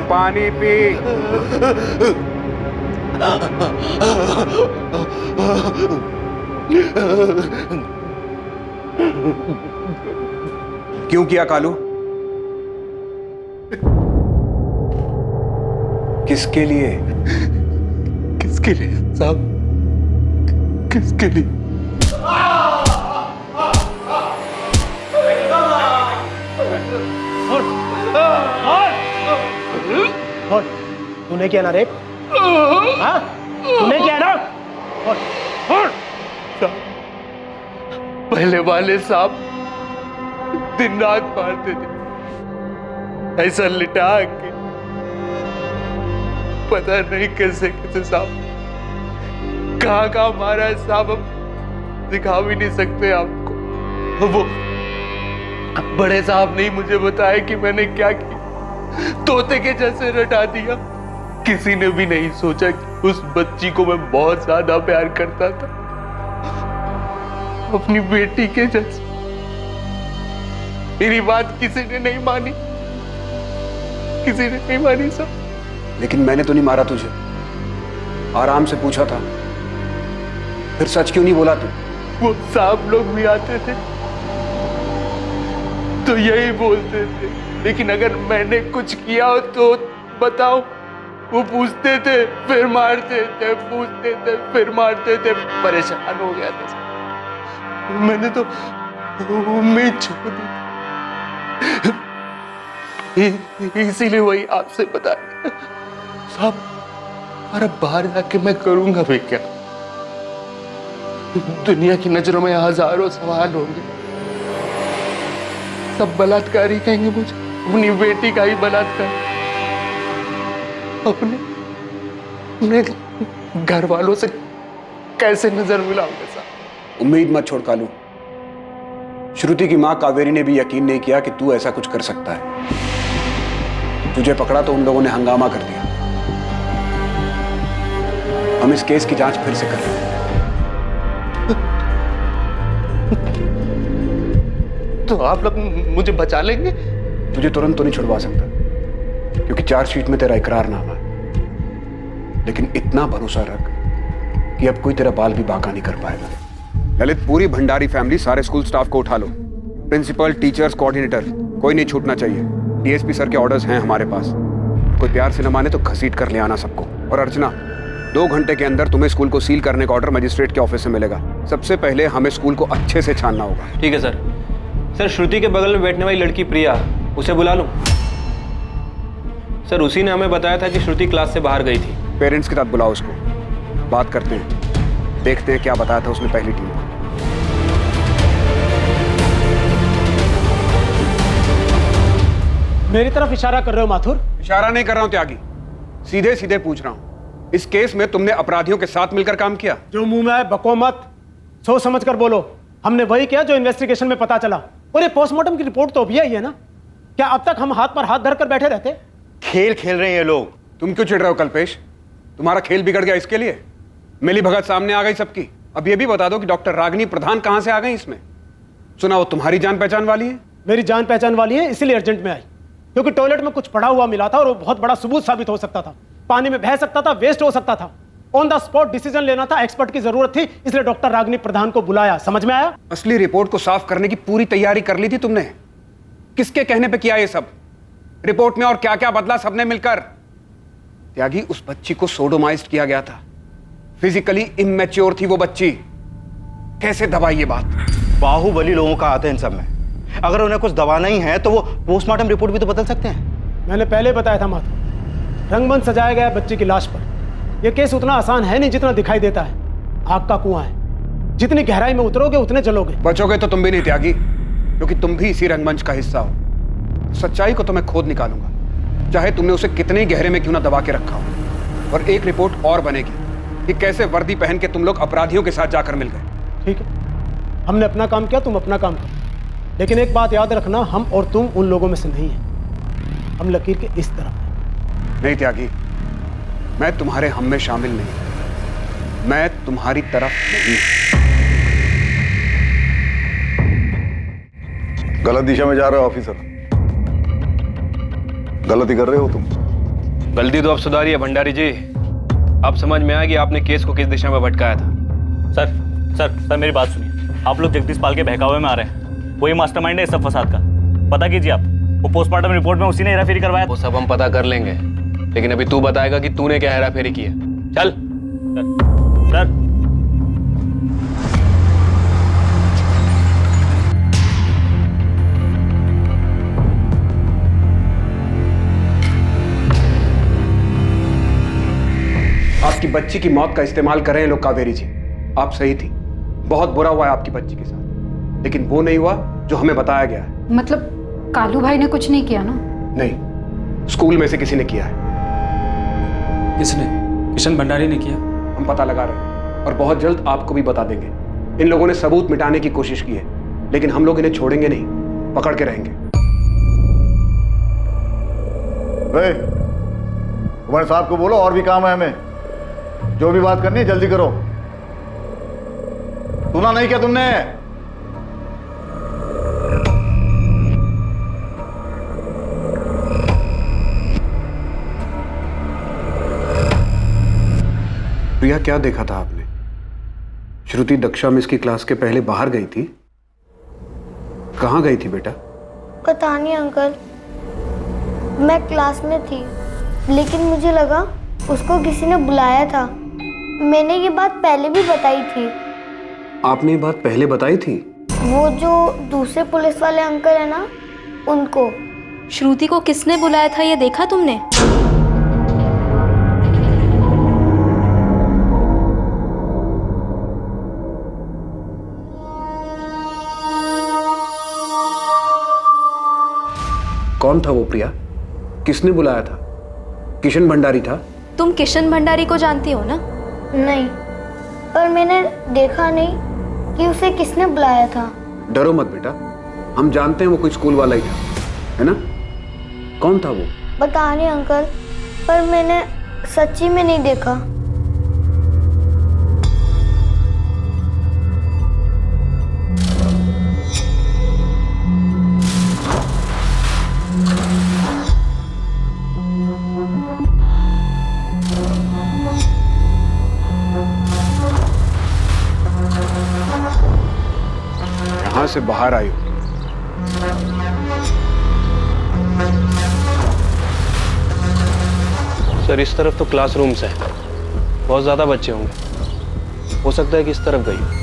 पानी पी। क्यों किया कालू? किसके लिए? किसके लिए साहब? किसके लिए? तूने किया ना रेप? हाँ? तूने किया ना? पहले वाले साहब दिन रात मारते थे, ऐसा लिटा के, पता नहीं कैसे कैसे साहब कहाँ कहाँ मारा है साहब, हम दिखा भी नहीं सकते आपको। वो बड़े साहब ने मुझे बताया कि मैंने क्या किया, तोते के जैसे रटा दिया। किसी ने भी नहीं सोचा कि उस बच्ची को मैं बहुत ज्यादा प्यार करता था, अपनी बेटी के जैसे। मेरी बात किसी ने नहीं मानी, किसी ने नहीं मानी साहब। लेकिन मैंने तो नहीं मारा तुझे, आराम से पूछा था, फिर सच क्यों नहीं बोला तू? वो साहब लोग भी आते थे तो यही बोलते थे, लेकिन अगर मैंने कुछ किया हो तो बताओ। वो पूछते थे फिर मारते थे, पूछते थे फिर मारते थे। परेशान हो गया था, मैंने तो उम्मीद छोड़ दी, इसीलिए वही आपसे बता दिया साहब। और अब बाहर जाके मैं करूंगा भी क्या? दुनिया की नजरों में हजारों सवाल होंगे, सब बलात्कारी कहेंगे मुझे, अपनी बेटी का ही बलात्कार। अपने घर वालों से कैसे नजर मिलाऊंगा साहब? उम्मीद मत छोड़ कालू, श्रुति की मां कावेरी ने भी यकीन नहीं किया कि तू ऐसा कुछ कर सकता है। तुझे पकड़ा तो उन लोगों ने हंगामा कर दिया। हम इस केस की जांच फिर से कर रहे हैं। तो आप लोग मुझे बचा लेंगे? तुझे तुरंत तो नहीं छुड़वा सकता, क्योंकि चार्जशीट में तेरा इकरारनामा है, लेकिन इतना भरोसा रख कि अब कोई तेरा बाल भी बांका नहीं कर पाएगा। ललित, पूरी भंडारी फैमिली, सारे स्कूल स्टाफ को उठा लो, प्रिंसिपल, टीचर्स, कोऑर्डिनेटर, कोई नहीं छूटना चाहिए। डीएसपी सर के ऑर्डर्स हैं हमारे पास, कोई प्यार से न माने तो घसीट कर ले आना सबको। और अर्चना, 2 घंटे के अंदर तुम्हें स्कूल को सील करने का ऑर्डर मजिस्ट्रेट के ऑफिस से मिलेगा। सबसे पहले हमें स्कूल को अच्छे से छानना होगा। ठीक है सर। सर, श्रुति के बगल में बैठने वाली लड़की प्रिया, उसे बुला लूं? सर, उसी ने हमें बताया था कि श्रुति क्लास से बाहर गई थी। पेरेंट्स के साथ बुलाओ उसको, बात करते हैं, देखते हैं क्या बताया था उसने पहली टीम को। मेरी तरफ इशारा कर रहे हो माथुर? इशारा नहीं कर रहा हूं त्यागी, सीधे सीधे पूछ रहा हूं। इस केस में तुमने अपराधियों के साथ मिलकर काम किया? जो मुंह में आए बको मत, सोच समझ कर बोलो। हमने वही किया जो इन्वेस्टिगेशन में पता चला। और ये पोस्टमार्टम की रिपोर्ट तो अभी आई है ना? क्या अब तक हम हाथ पर हाथ धरकर बैठे रहते? खेल खेल रहे हैं ये लोग। तुम क्यों चिढ़ रहे हो कल्पेश? तुम्हारा खेल बिगड़ गया इसके लिए? मिली भगत सामने आ गई सबकी। अब ये भी बता दो कि डॉक्टर रागिनी प्रधान कहां से आ गई इसमें? सुना वो तुम्हारी जान पहचान वाली है? मेरी जान पहचान वाली है, इसीलिए अर्जेंट में आई, क्योंकि टॉयलेट में कुछ पड़ा हुआ मिला था और वो बहुत बड़ा सबूत साबित हो सकता था। पानी में बह सकता था, वेस्ट हो सकता था। ऑन द स्पॉट डिसीजन लेना था, एक्सपर्ट की जरूरत थी, इसलिए डॉक्टर रागिनी प्रधान को बुलाया। समझ में आया? असली रिपोर्ट को साफ करने की पूरी तैयारी कर ली थी तुमने। किसके कहने पे किया ये सब? रिपोर्ट में और क्या क्या बदला सबने मिलकर? त्यागी, उस बच्ची को सोडोमाइज्ड किया गया था, फिजिकली इमैच्योर थी वो बच्ची। कैसे दबाई ये बात? बाहुबली लोगों का आता है इन सब में। अगर उन्हें कुछ दबाना ही है तो वो पोस्टमार्टम रिपोर्ट भी तो बदल सकते हैं। मैंने पहले बताया था माधव, रंगमंच सजाया गया बच्ची की लाश पर। यह केस उतना आसान है नहीं जितना दिखाई देता है। आग का कुआं है, जितनी गहराई में उतरोगे उतने जलोगे। बचोगे तो तुम भी नहीं त्यागी, क्योंकि तुम भी इसी रंगमंच का हिस्सा हो। सच्चाई को तो मैं खोद निकालूंगा, चाहे तुमने उसे कितने ही गहरे में क्यों ना दबा के रखा हो। और एक रिपोर्ट और बनेगी कि कैसे वर्दी पहन के तुम लोग अपराधियों के साथ जाकर मिल गए। ठीक है, हमने अपना काम किया, तुम अपना काम करो। लेकिन एक बात याद रखना, हम और तुम उन लोगों में से नहीं हैं। हम लकीर के इस तरफ हैं। नहीं त्यागी, मैं तुम्हारे हम में शामिल नहीं, मैं तुम्हारी तरफ नहीं। गलत दिशा में जा रहे हो ऑफिसर, गलती कर रहे हो तुम। गलती तो अब सुधारिए भंडारी जी। अब समझ में आया कि आपने केस को किस दिशा में भटकाया था। सर मेरी बात सुनिए। आप लोग जगदीश पाल के बहकावे में आ रहे हैं। वही मास्टरमाइंड है इस सब फसाद का। पता कीजिए आप, वो पोस्टमार्टम रिपोर्ट में उसी ने हेराफेरी करवाया। वो सब हम पता कर लेंगे, लेकिन अभी तू बताएगा कि तूने क्या हेराफेरी की है। चल। सर आपकी बच्ची की मौत का इस्तेमाल कर रहे हैं लोग कावेरी जी। आप सही थी, बहुत बुरा हुआ है आपकी बच्ची के साथ, लेकिन वो नहीं हुआ जो हमें बताया गया है। मतलब कालू भाई ने कुछ नहीं किया ना? नहीं, स्कूल में से किसी ने किया है। किसने? किशन भंडारी ने किया। हम पता लगा रहे हैं और बहुत जल्द आपको भी बता देंगे। इन लोगों ने सबूत मिटाने की कोशिश की है, लेकिन हम लोग इन्हें छोड़ेंगे नहीं, पकड़ के रहेंगे। कुमार साहब को बोलो और भी काम है हमें, जो भी बात करनी है जल्दी करो। सुना नहीं क्या तुमने? प्रिया, क्या देखा था आपने? श्रुति दक्षा मिस की क्लास के पहले बाहर गई थी। कहाँ गई थी बेटा? पता नहीं अंकल, मैं क्लास में थी, लेकिन मुझे लगा उसको किसी ने बुलाया था। मैंने ये बात पहले भी बताई थी। आपने ये बात पहले बताई थी? वो जो दूसरे पुलिस वाले अंकल है ना, उनको। श्रुति को किसने बुलाया था ये देखा तुमने? कौन था वो प्रिया? किसने बुलाया था? किशन भंडारी था? तुम किशन भंडारी को जानती हो ना? नहीं, पर मैंने देखा नहीं कि उसे किसने बुलाया था। डरो मत बेटा, हम जानते हैं वो कोई स्कूल वाला ही था, है ना? कौन था वो? पता नहीं अंकल, पर मैंने सच्ची में नहीं देखा। यहां से बाहर आई हो। सर, इस तरफ तो क्लासरूम्स है, बहुत ज्यादा बच्चे होंगे, हो सकता है कि इस तरफ गई हो।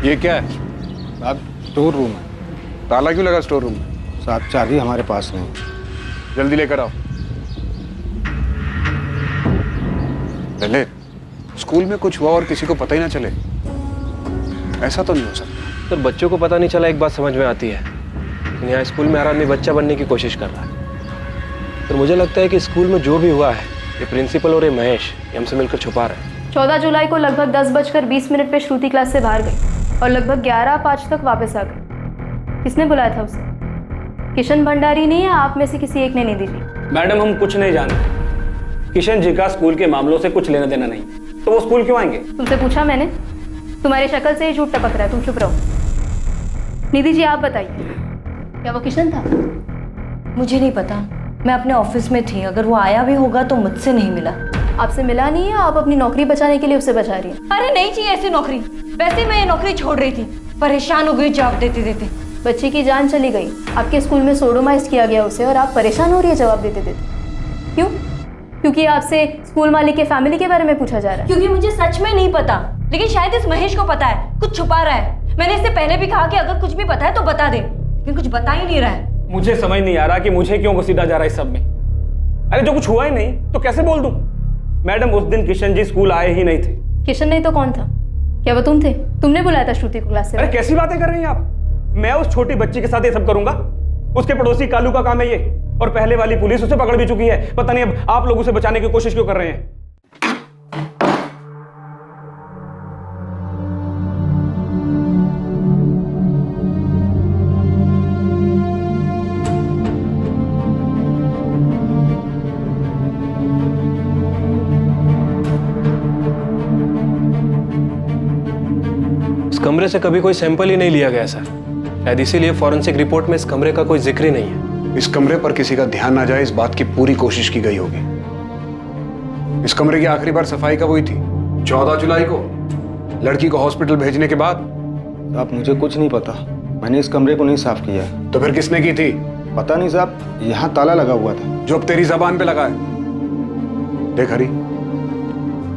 ये क्या है? साहब स्टोर रूम है। ताला क्यों लगा स्टोर रूम में? साहब चाबी हमारे पास नहीं। जल्दी लेकर आओ। ललित, स्कूल में कुछ हुआ और किसी को पता ही ना चले, ऐसा तो नहीं हो सकता। सर, बच्चों को पता नहीं चला एक बात समझ में आती है, लेकिन यहाँ स्कूल में हर आदमी बच्चा बनने की कोशिश कर रहा है। तो मुझे लगता है कि स्कूल में जो भी हुआ है, ये प्रिंसिपल और ये महेश ये हमसे मिलकर छुपा रहे हैं। 14 जुलाई को लगभग 10:20 पे श्रुति क्लास से बाहर गई और लगभग 11:05 तक वापस आ गई। किसने बुलाया था उसे? किशन भंडारी ने या आप में से किसी एक ने निधि ली? मैडम हम कुछ नहीं जानते। किशन जी का स्कूल के मामलों से कुछ लेना देना नहीं, तो वो स्कूल क्यों आएंगे? तुमसे पूछा मैंने, तुम्हारी शक्ल से ही झूठ टपक रहा है, तुम चुप रहो। निधि जी आप बताइए, क्या वो किशन था? मुझे नहीं पता, मैं अपने ऑफिस में थी, अगर वो आया भी होगा तो मुझसे नहीं मिला। आपसे मिला नहीं है? आप अपनी नौकरी बचाने के लिए उससे बचा रही हैं? अरे नहीं चाहिए ऐसी नौकरी, वैसे मैं ये नौकरी छोड़ रही थी, परेशान हो गई जवाब देते देते। बच्ची की जान चली गई, आपके स्कूल में सोडोमाइज किया गया उसे, और आप परेशान हो रही है जवाब देते देते। क्यों? क्योंकि आपसे स्कूल मालिक के फैमिली के बारे में पूछा जा रहा है। क्योंकि मुझे सच में नहीं पता, लेकिन शायद इस महेश को पता है, कुछ छुपा रहा है। मैंने इससे पहले भी कहा कि अगर कुछ भी पता है तो बता दे, लेकिन कुछ बता ही नहीं रहा है। मुझे समझ नहीं आ रहा कि मुझे क्यों घसीटा जा रहा है इस सब में। अरे जो कुछ हुआ ही नहीं तो कैसे बोल दूं? मैडम उस दिन किशन जी स्कूल आए ही नहीं थे। किशन नहीं तो कौन था? क्या वो तुम थे? तुमने बुलाया था श्रुति को क्लास से? अरे कैसी बातें कर रही हैं आप? मैं उस छोटी बच्ची के साथ ये सब करूंगा? उसके पड़ोसी कालू का काम है ये, और पहले वाली पुलिस उसे पकड़ भी चुकी है। पता नहीं अब आप लोग उसे बचाने की कोशिश क्यों कर रहे हैं? इस कमरे से कभी कोई सैंपल ही नहीं लिया गया सर, शायद इसीलिए फॉरेंसिक रिपोर्ट में इस कमरे का कोई जिक्र ही नहीं है। इस कमरे पर किसी का ध्यान ना जाए इस बात की पूरी कोशिश की गई होगी। इस कमरे की आखिरी बार सफाई कब हुई थी? 14 जुलाई को, लड़की को हॉस्पिटल भेजने के बाद। साहब मुझे कुछ नहीं पता, मैंने इस कमरे को नहीं साफ किया है। तो फिर किसने की थी? पता नहीं साहब, यहाँ ताला लगा हुआ था। जो अब तेरी जबान पे लगा है। देख हरी,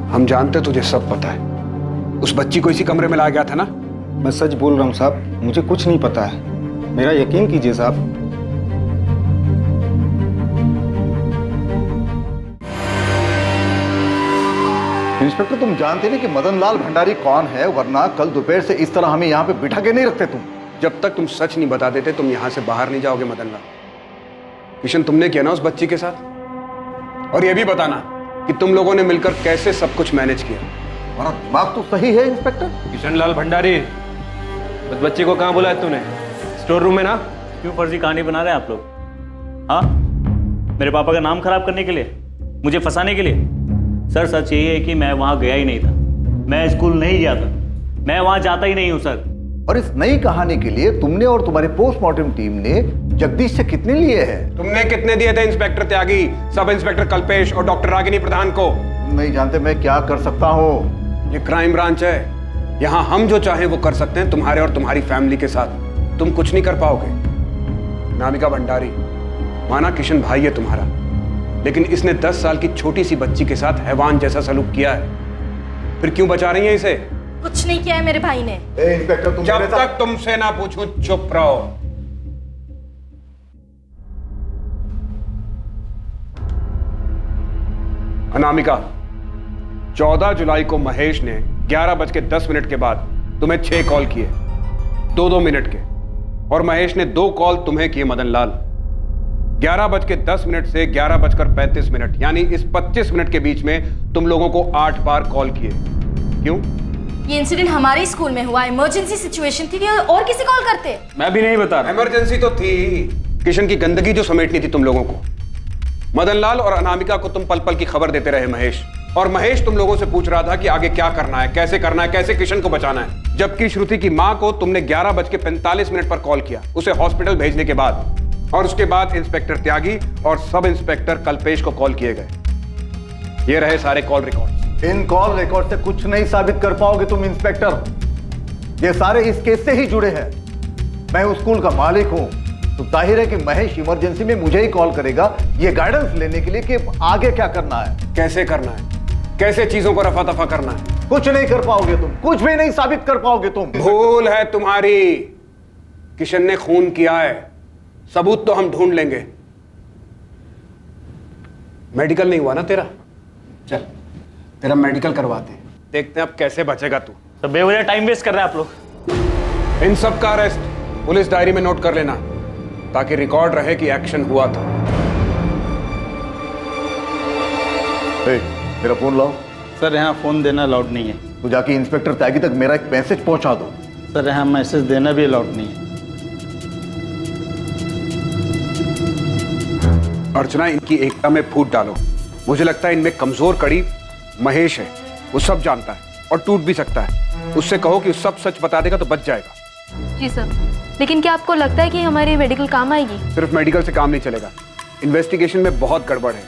हम जानते तुझे सब पता है। उस बच्ची को इसी कमरे में लाया गया था ना? मैं सच बोल रहा हूँ साहब, मुझे कुछ नहीं पता है, मेरा यकीन कीजिए साहब। इंस्पेक्टर तुम जानते नहीं कि मदन लाल भंडारी कौन है, वरना कल दोपहर से इस तरह हमें यहाँ पे बिठा के नहीं रखते तुम। जब तक तुम सच नहीं बता देते तुम यहाँ से बाहर नहीं जाओगे मदन लाल। किशन तुमने किया ना उस बच्ची के साथ? और ये भी बताना कि तुम लोगों ने मिलकर कैसे सब कुछ मैनेज किया। हमारा दिमाग तो सही है इंस्पेक्टर। किशन लाल भंडारी, उस बच्ची को कहाँ बुलाया तूने? स्टोर रूम में ना? क्यों फर्जी कहानी बना रहे हैं आप लोग? हाँ, मेरे पापा का नाम खराब करने के लिए, मुझे फंसाने के लिए? सर सच यही है कि मैं वहाँ गया ही नहीं था, मैं स्कूल नहीं गया था, मैं वहाँ जाता ही नहीं हूँ सर। और इस नई कहानी के लिए तुमने और तुम्हारी पोस्टमार्टम टीम ने जगदीश से कितने लिए हैं? तुमने कितने दिए थे इंस्पेक्टर त्यागी, सब इंस्पेक्टर कल्पेश और डॉक्टर रागिनी प्रधान को? नहीं जानते मैं क्या कर सकता हूँ। ये क्राइम ब्रांच है, यहाँ हम जो चाहें वो कर सकते हैं तुम्हारे और तुम्हारी फैमिली के साथ। तुम कुछ नहीं कर पाओगे। नामिका भंडारी, माना किशन भाई है तुम्हारा, लेकिन इसने 10 साल की छोटी सी बच्ची के साथ हैवान जैसा सलूक किया है। फिर क्यों बचा रही है इसे? कुछ नहीं किया है मेरे भाई ने। इंस्पेक्टर तुम जब तक तुमसे ना पूछूं चुप रहो। अनामिका, 14 जुलाई को महेश ने 11:10 के बाद तुम्हें 6 कॉल किए, 2-2 मिनट के, और महेश ने 2 कॉल तुम्हें किए मदन लाल। 11:10 से 11:35, यानी इस 25 मिनट के बीच में तुम लोगों को 8 बार कॉल किए। क्यों? ये इंसिडेंट हमारे स्कूल में हुआ, इमरजेंसी सिचुएशन थी, और किसी कॉल करते? मैं भी नहीं बता रहा। इमरजेंसी तो थी, किशन की गंदगी जो समेटनी थी तुम लोगों को। मदन लाल और अनामिका को तुम पल पल की खबर देते रहे महेश, और महेश तुम लोगों से पूछ रहा था कि आगे क्या करना है, कैसे किशन को बचाना है। जबकि श्रुति की मां को तुमने 11:45 पर कॉल किया, उसे हॉस्पिटल भेजने के बाद, और उसके बाद इंस्पेक्टर त्यागी और सब इंस्पेक्टर कल्पेश को कॉल किए गए। ये रहे सारे कॉल रिकॉर्ड। इन कॉल रिकॉर्ड से कुछ नहीं साबित कर पाओगे तुम इंस्पेक्टर, ये सारे इस केस से ही जुड़े हैं। मैं उस स्कूल का मालिक हूं, तो जाहिर है कि महेश इमरजेंसी में मुझे ही कॉल करेगा ये गाइडेंस लेने के लिए कि आगे क्या करना है, कैसे करना है, कैसे चीजों को रफा दफा करना है। कुछ नहीं कर पाओगे तुम, कुछ भी नहीं साबित कर पाओगे तुम। भूल है तुम्हारी। किशन ने खून किया है, सबूत तो हम ढूंढ लेंगे। मेडिकल नहीं हुआ ना तेरा? चल तेरा मेडिकल करवाते हैं, देखते हैं अब कैसे बचेगा तू। तो बेवजह टाइम वेस्ट कर रहे हैं आप लोग। इन सब का अरेस्ट पुलिस डायरी में नोट कर लेना, ताकि रिकॉर्ड रहे कि एक्शन हुआ था। मेरा फोन लाओ। सर यहाँ फोन देना अलाउड नहीं है। तो जाके इंस्पेक्टर त्यागी तक मेरा एक मैसेज पहुंचा दो। सर यहाँ मैसेज देना भी अलाउड नहीं है। अर्चना, इनकी एकता में फूट डालो। मुझे लगता है इनमें कमजोर कड़ी महेश है, वो सब जानता है और टूट भी सकता है। उससे कहो कि सब सच बता देगा तो बच जाएगा। जी सर, लेकिन क्या आपको लगता है कि हमारी मेडिकल काम आएगी? सिर्फ मेडिकल से काम नहीं चलेगा, इन्वेस्टिगेशन में बहुत गड़बड़ है।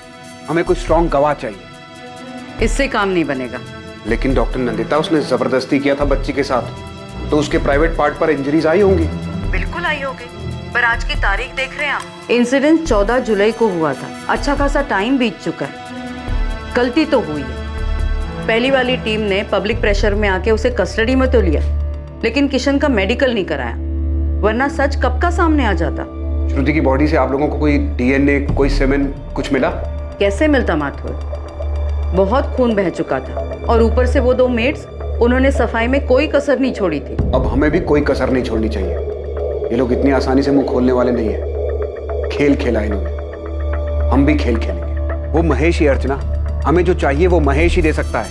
हमें कोई स्ट्रॉन्ग गवाह चाहिए। इससे काम नहीं बनेगा। लेकिन डॉक्टर नंदिता, उसने जबरदस्ती किया था बच्ची के साथ, तो उसके प्राइवेट पार्ट पर इंजरीज आई होंगी। बिल्कुल आई होगी, पर आज की तारीख देख रहे हैं आप? इंसिडेंट 14 जुलाई को हुआ था। अच्छा खासा टाइम बीत चुका है। गलती तो हुई है। पहली वाली टीम ने पब्लिक प्रेशर में आके उसे कस्टडी में तो लिया, लेकिन किशन का मेडिकल नहीं कराया, वरना सच कब का सामने आ जाता। श्रुति की बॉडी से आप लोगों को कोई डीएनए, कोई सेमेन कुछ मिला? कैसे मिलता माथुर? बहुत खून बह चुका था, और ऊपर से वो 2 मेड्स, उन्होंने सफाई में कोई कसर नहीं छोड़ी थी। अब हमें भी कोई कसर नहीं छोड़नी चाहिए। ये लोग इतनी आसानी से मुंह खोलने वाले नहीं है। खेल खेला इन्होंने, हम भी खेल खेलेंगे। वो महेश ही, अर्चना, हमें जो चाहिए वो महेश ही दे सकता है।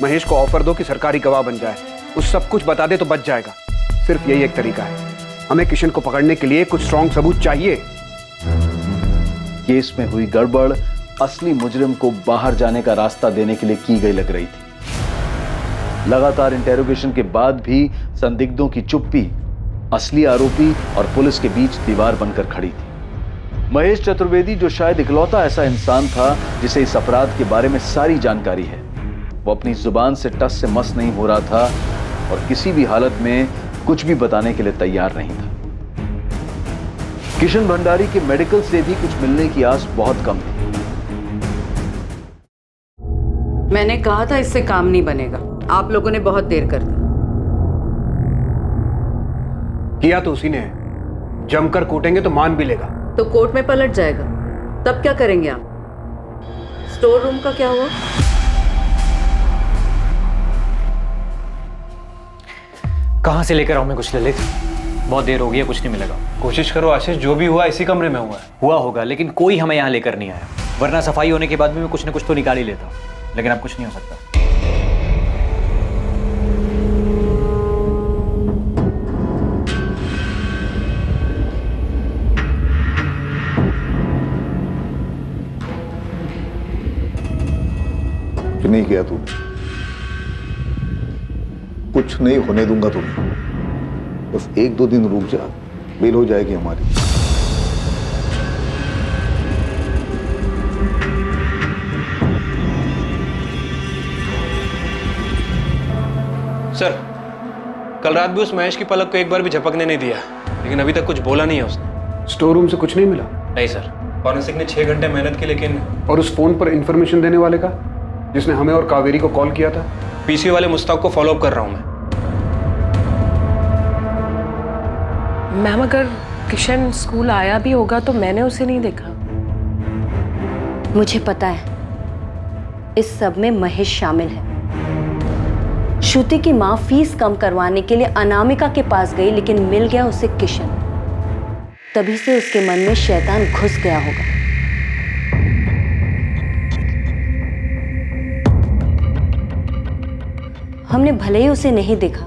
महेश को ऑफर दो कि सरकारी गवाह बन जाए, उस सब कुछ बता दे तो बच जाएगा। सिर्फ यही एक तरीका है। हमें किशन को पकड़ने के लिए कुछ स्ट्रॉन्ग सबूत चाहिए। केस में हुई गड़बड़ असली मुजरिम को बाहर जाने का रास्ता देने के लिए की गई लग रही थी। लगातार इंटेरोगेशन के बाद भी संदिग्धों की चुप्पी असली आरोपी और पुलिस के बीच दीवार बनकर खड़ी थी। महेश चतुर्वेदी, जो शायद इकलौता ऐसा इंसान था जिसे इस अपराध के बारे में सारी जानकारी है, वो अपनी जुबान से टस से मस नहीं हो रहा था और किसी भी हालत में कुछ भी बताने के लिए तैयार नहीं था। किशन भंडारी के मेडिकल से भी कुछ मिलने की आस बहुत कम थी। मैंने कहा था इससे काम नहीं बनेगा। आप लोगों ने बहुत देर कर दी। किया तो उसी ने है। जमकर कूटेंगे तो मान भी लेगा। तो कोर्ट में पलट जाएगा, तब क्या करेंगे आप? स्टोर रूम का क्या हुआ? कहाँ से लेकर आऊं मैं कुछ ललित? बहुत देर हो गई है, कुछ नहीं मिलेगा। कोशिश करो आशीष, जो भी हुआ इसी कमरे में हुआ है। हुआ होगा, लेकिन कोई हमें यहाँ लेकर नहीं आया, वरना सफाई होने के बाद भी मैं कुछ न कुछ तो निकाल ही लेता। लेकिन अब कुछ नहीं हो सकता। नहीं किया तूने, कुछ नहीं होने दूंगा तुम्हें। बस 1-2 दिन रुक जा, बेल हो जाएगी हमारी। सर, कल रात भी उस महेश की पलक को एक बार भी झपकने नहीं दिया, लेकिन अभी तक कुछ बोला नहीं है उसने। स्टोर रूम से कुछ नहीं मिला? नहीं सर, फॉरेंसिक ने 6 घंटे मेहनत की, लेकिन। और उस फोन पर इंफॉर्मेशन देने वाले का, जिसने हमें और कावेरी को कॉल किया था? पीसी वाले मुस्ताक को फॉलो अप कर रहा हूं मैं। मैम, अगर किशन स्कूल आया भी होगा तो मैंने उसे नहीं देखा। मुझे पता है इस सब में महेश शामिल है। श्रुति की माँ फीस कम करवाने के लिए अनामिका के पास गई, लेकिन मिल गया उसे किशन। तभी से उसके मन में शैतान घुस गया होगा। हमने भले ही उसे नहीं देखा,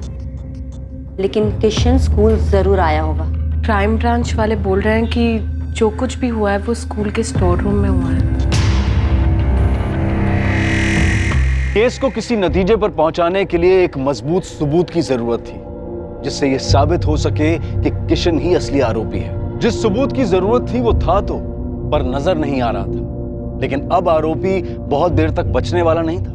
लेकिन किशन स्कूल जरूर आया होगा। क्राइम ब्रांच वाले बोल रहे हैं कि जो कुछ भी हुआ है वो स्कूल के स्टोर रूम में हुआ है। केस को किसी नतीजे पर पहुंचाने के लिए एक मजबूत सबूत की जरूरत थी, जिससे यह साबित हो सके कि किशन ही असली आरोपी है। जिस सबूत की जरूरत थी वो था तो, पर नजर नहीं आ रहा था। लेकिन अब आरोपी बहुत देर तक बचने वाला नहीं था।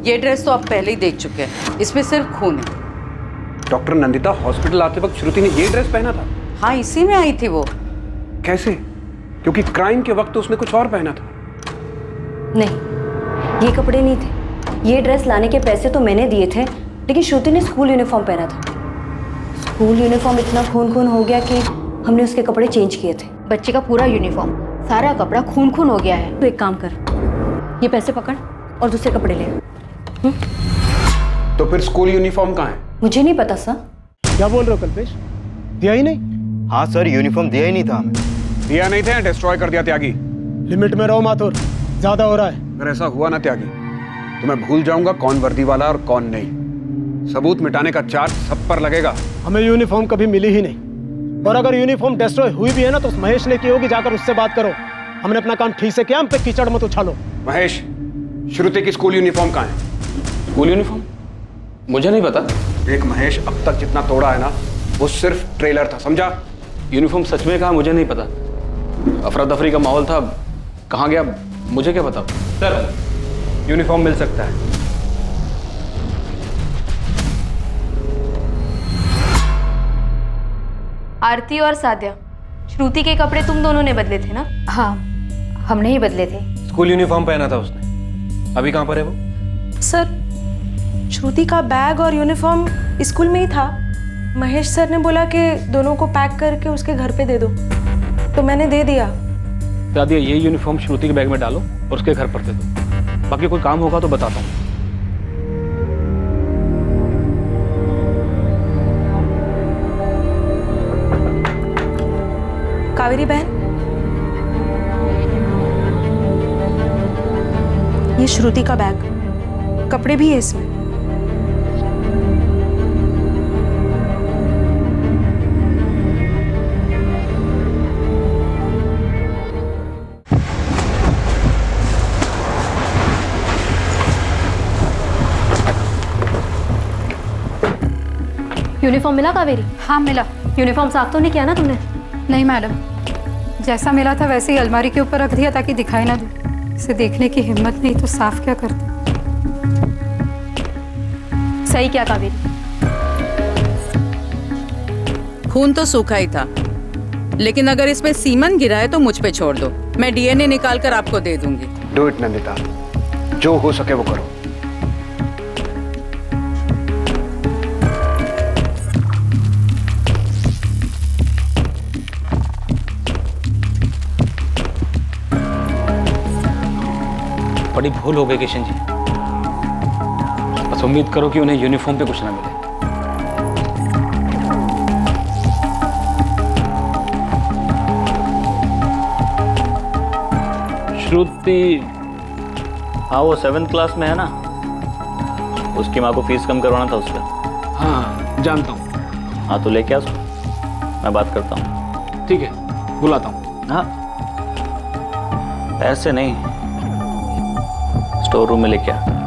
ये ड्रेस तो आप पहले ही देख चुके हैं, इसमें सिर्फ खून है। डॉक्टर नंदिता, हॉस्पिटल आते वक्त श्रुति ने ये ड्रेस पहना था? हाँ, इसी में आई थी वो। कैसे? क्योंकि क्राइम के वक्त उसने कुछ और पहना था। नहीं, ये कपड़े नहीं थे। ये ड्रेस लाने के पैसे तो मैंने दिए थे, लेकिन श्रुति ने स्कूल यूनिफॉर्म पहना था। स्कूल यूनिफॉर्म इतना खून खून हो गया कि हमने उसके कपड़े चेंज किए थे। बच्चे का पूरा यूनिफॉर्म, सारा कपड़ा खून खून हो गया है। तो एक काम कर, ये पैसे पकड़ और दूसरे कपड़े ले। तो फिर स्कूल यूनिफॉर्म कहाँ है? मुझे नहीं पता सर। क्या बोल रहे हो कल्पेश? दिया ही नहीं? हाँ सर, यूनिफॉर्म दिया ही नहीं था हमें। दिया नहीं था, डिस्ट्रॉय कर दिया त्यागी। लिमिट में रहो माथुर, ज्यादा हो रहा है। अगर ऐसा हुआ ना त्यागी, तो मैं भूल जाऊंगा कौन वर्दी वाला और कौन नहीं। सबूत मिटाने का चार्ज सब पर लगेगा। हमें यूनिफॉर्म कभी मिली ही नहीं। और अगर यूनिफॉर्म डिस्ट्रॉय हुई भी है ना तो उस महेश ने की होगी, जाकर उससे बात करो। हमने अपना काम ठीक से किया, हम पे कीचड़ मत उछालो। महेश, श्रुति की स्कूल यूनिफॉर्म कहाँ है? स्कूल यूनिफॉर्म मुझे नहीं पता। देख महेश, अब तक जितना तोड़ा है ना वो सिर्फ ट्रेलर था, समझा? यूनिफॉर्म सच में कहा मुझे नहीं पता। अफरा तफरी का माहौल था, कहाँ गया मुझे क्या पता। सर, यूनिफॉर्म मिल सकता है। आरती और साद्या, श्रुति के कपड़े तुम दोनों ने बदले थे ना? हाँ, हमने ही बदले थे। स्कूल यूनिफॉर्म पहना था उसने। अभी कहाँ पर है वो? सर, श्रुति का बैग और यूनिफॉर्म स्कूल में ही था। महेश सर ने बोला कि दोनों को पैक करके उसके घर पे दे दो, तो मैंने दे दिया। दादी, ये यूनिफॉर्म श्रुति के बैग में डालो और उसके घर पर दे दो। बाकी कोई काम होगा तो बताता हूँ। कावेरी बहन, ये श्रुति का बैग, कपड़े भी है इसमें। यूनिफॉर्म मिला कावेरी? हाँ मिला। यूनिफॉर्म साफ तो नहीं किया ना तुमने? नहीं मैडम, जैसा मिला था वैसे ही अलमारी के ऊपर रख दिया ताकि दिखाई ना दे। इसे देखने की हिम्मत नहीं तो साफ क्या करते। सही क्या कावेरी? खून तो सूखा ही था, लेकिन अगर इसमें सीमन गिरा है तो मुझ पे छोड़ दो, मैं डीएनए निकाल कर आपको दे दूंगी। डू इट नंदिता, जो हो सके वो करो। बड़ी भूल हो गई किशन जी। बस उम्मीद करो कि उन्हें यूनिफॉर्म पे कुछ ना मिले। श्रुति, हाँ वो 7th क्लास में है ना, उसकी माँ को फीस कम करवाना था उसका। हाँ जानता हूँ। हाँ तो लेके आ उसको, मैं बात करता हूँ। ठीक है, बुलाता हूँ। हाँ ऐसे नहीं, स्टोर रूम में लेके आ।